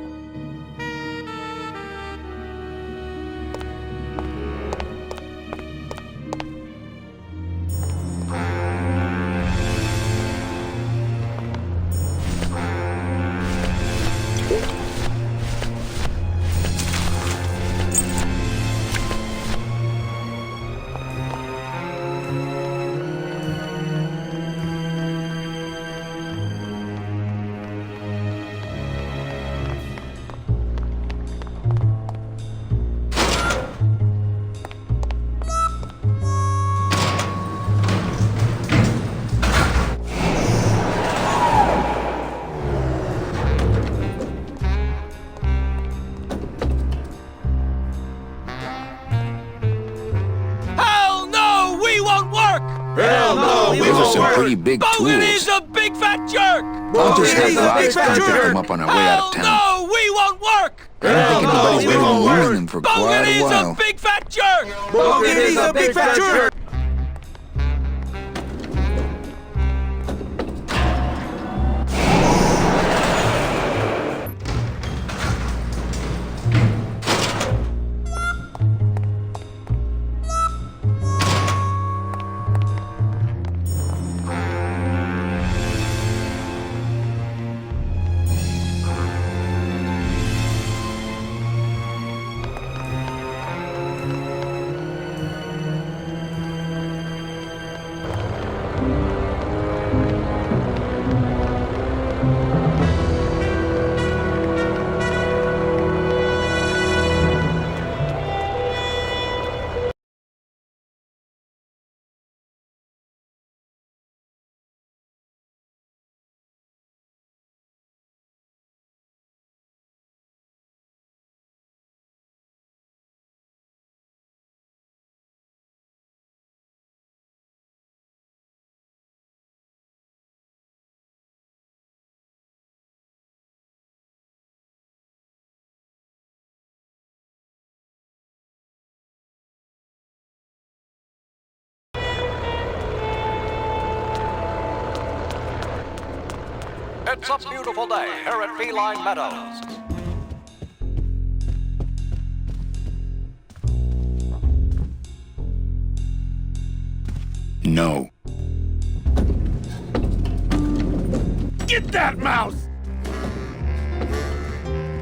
Speaker 1: Those are some pretty big
Speaker 16: Bogan
Speaker 1: tools.
Speaker 16: is a big fat jerk!
Speaker 1: I'll just have Rock start to come up on our way out of town.
Speaker 16: No, we won't work!
Speaker 1: I don't think anybody's been using them for quite
Speaker 16: Bogan
Speaker 1: a
Speaker 16: is
Speaker 1: while.
Speaker 16: a big fat jerk! Bogan is a big fat jerk!
Speaker 13: It's a beautiful day here at Feline Meadows.
Speaker 1: No.
Speaker 4: Get that mouse!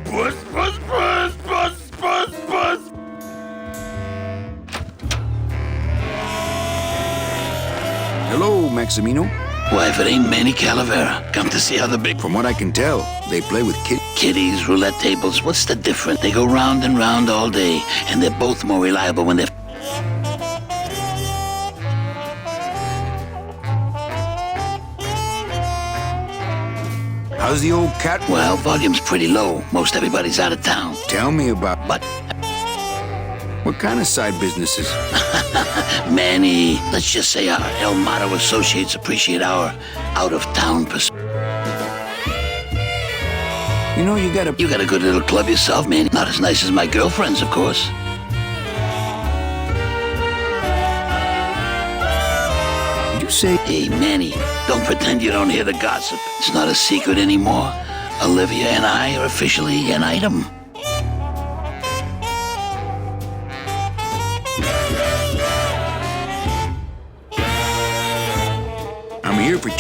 Speaker 4: Puss, puss, puss, puss, puss, puss!
Speaker 1: Hello, Maximino.
Speaker 6: Why, if it ain't Manny Calavera, come to see how the big...
Speaker 1: From what I can tell, they play with
Speaker 6: Kitties, roulette tables, what's the difference? They go round and round all day, and they're both more reliable when they're...
Speaker 1: How's the old cat?
Speaker 6: Well, volume's pretty low. Most everybody's out of town.
Speaker 1: Tell me about...
Speaker 6: But...
Speaker 1: What kind of side businesses?
Speaker 6: Manny, let's just say our El Mato associates appreciate our out-of-town perspective.
Speaker 1: You know, you got
Speaker 6: a good little club yourself, man. Not as nice as my girlfriend's, of course.
Speaker 1: Did you say...
Speaker 6: Hey, Manny, don't pretend you don't hear the gossip. It's not a secret anymore. Olivia and I are officially an item.
Speaker 1: I'm here for...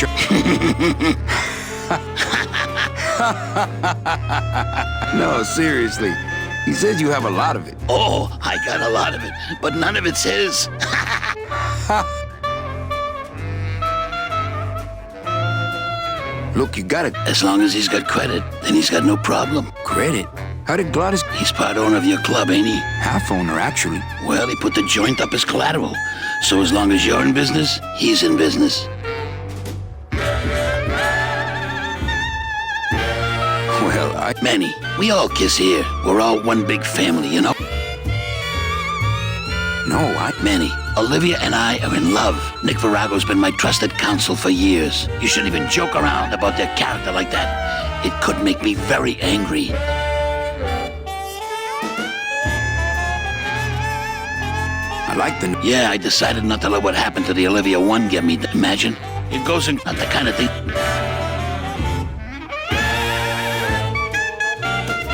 Speaker 1: No, seriously. He says you have a lot of it.
Speaker 6: Oh, I got a lot of it, but none of it's his.
Speaker 1: Look, you got it.
Speaker 6: As long as he's got credit, then he's got no problem.
Speaker 1: Credit? How did Glottis...
Speaker 6: He's part owner of your club, ain't he?
Speaker 1: Half owner, actually.
Speaker 6: Well, he put the joint up as collateral. So as long as you're in business, he's in business. Manny, we all kiss here. We're all one big family, you know?
Speaker 1: No,
Speaker 6: Manny, Olivia and I are in love. Nick Virago's been my trusted counsel for years. You shouldn't even joke around about their character like that. It could make me very angry.
Speaker 1: I like the...
Speaker 6: Yeah, I decided not to let what happened to the Olivia 1 get me. Imagine. It goes in... Not the kind of thing...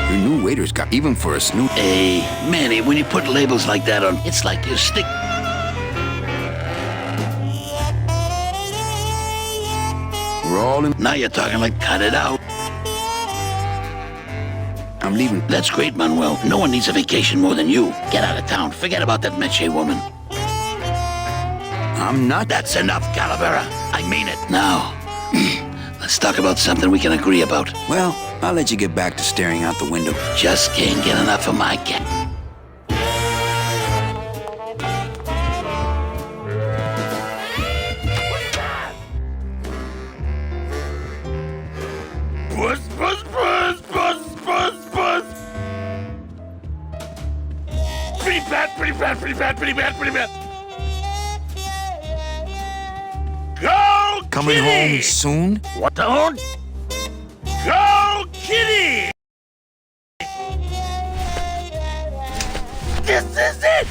Speaker 1: Your new waiter's got... Even for a snoot...
Speaker 6: Hey, Manny, when you put labels like that on, it's like you stick...
Speaker 1: We're all in...
Speaker 6: Now you're talking like cut it out.
Speaker 1: I'm leaving.
Speaker 6: That's great, Manuel. No one needs a vacation more than you. Get out of town. Forget about that Meche woman.
Speaker 1: I'm not...
Speaker 6: That's enough, Calavera. I mean it. Now, let's talk about something we can agree about.
Speaker 1: Well, I'll let you get back to staring out the window.
Speaker 6: Just can't get enough of my cat.
Speaker 4: Buzz, buzz, buzz, buzz, buzz, buzz. Pretty bad, pretty bad, pretty bad, pretty bad, pretty bad. Go,
Speaker 1: Coming
Speaker 4: Kitty!
Speaker 1: home soon?
Speaker 4: What the horn? Go, Kitty! This is it!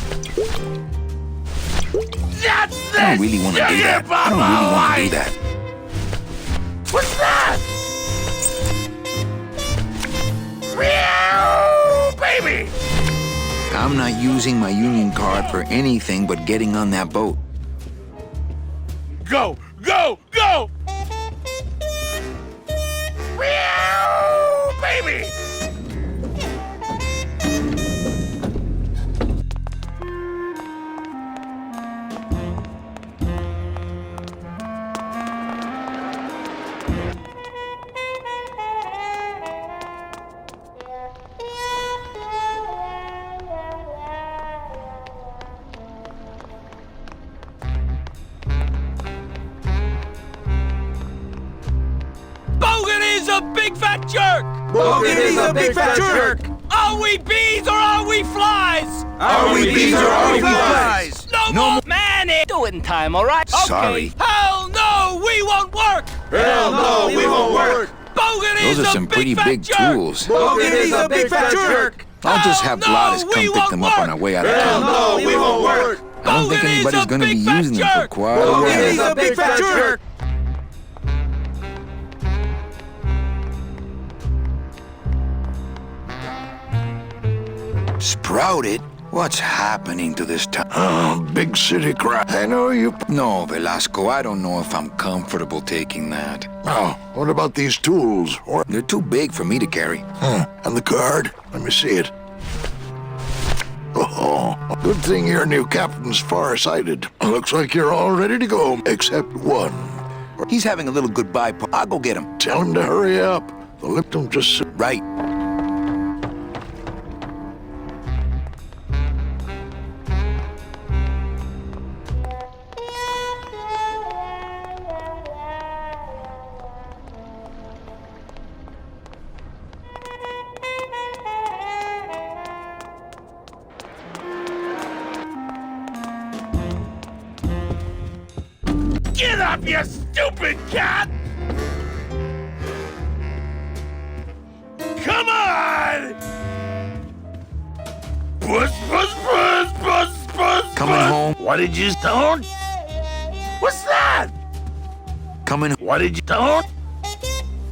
Speaker 4: That's the
Speaker 1: I don't really want to do that. I don't really want to do that.
Speaker 4: What's that? Meow, baby!
Speaker 1: I'm not using my union card for anything but getting on that boat.
Speaker 4: Go, go, go! Meow, baby!
Speaker 16: Bogan is a big fat jerk!
Speaker 18: Bogan is a big fat jerk!
Speaker 16: Are we bees or are we flies?
Speaker 18: Are we bees or are we flies?
Speaker 16: No more Manny!
Speaker 9: Do it in time, all right?
Speaker 1: Sorry.
Speaker 16: Hell no, we won't work!
Speaker 18: Hell no, we won't work!
Speaker 16: Bogan
Speaker 1: Those
Speaker 16: is
Speaker 1: are
Speaker 16: a
Speaker 1: some pretty
Speaker 16: fat
Speaker 1: big
Speaker 16: jerk.
Speaker 1: tools.
Speaker 18: Bogan is a big fat jerk!
Speaker 1: I'll just have Gladys
Speaker 16: no,
Speaker 1: come
Speaker 16: we
Speaker 1: pick
Speaker 16: won't
Speaker 1: them up on
Speaker 16: work.
Speaker 1: our way out of
Speaker 18: Hell
Speaker 1: town.
Speaker 18: no, we won't work!
Speaker 1: I don't think
Speaker 16: Bogan is
Speaker 1: anybody's
Speaker 16: a
Speaker 1: going to be
Speaker 16: big fat
Speaker 1: using them for
Speaker 16: jerk.
Speaker 1: quite a
Speaker 18: Bogan is
Speaker 1: while.
Speaker 18: a big fat jerk!
Speaker 1: Sprouted? What's happening to this town?
Speaker 3: Oh, big city crap. I know you...
Speaker 1: No, Velasco, I don't know if I'm comfortable taking that.
Speaker 3: Oh, what about these tools? Or...
Speaker 1: They're too big for me to carry.
Speaker 3: And the card? Let me see it. Oh, good thing your new captain's far-sighted. Looks like you're all ready to go, except one.
Speaker 1: He's having a little goodbye. I'll go get him.
Speaker 3: Tell him to hurry up. The Lipton just...
Speaker 1: Right.
Speaker 4: Get up, you stupid cat! Come on! Buzz, buzz, buzz, buzz, buzz,
Speaker 1: Coming
Speaker 4: buzz.
Speaker 1: home.
Speaker 4: What did you stone? What's that?
Speaker 1: Coming.
Speaker 4: What did you stone?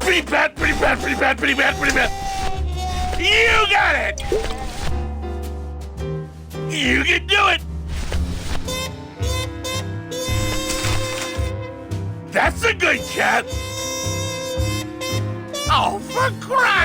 Speaker 4: Pretty bad, pretty bad, pretty bad, pretty bad, pretty bad. You got it! You can do it! That's a good cat! Oh, for crying!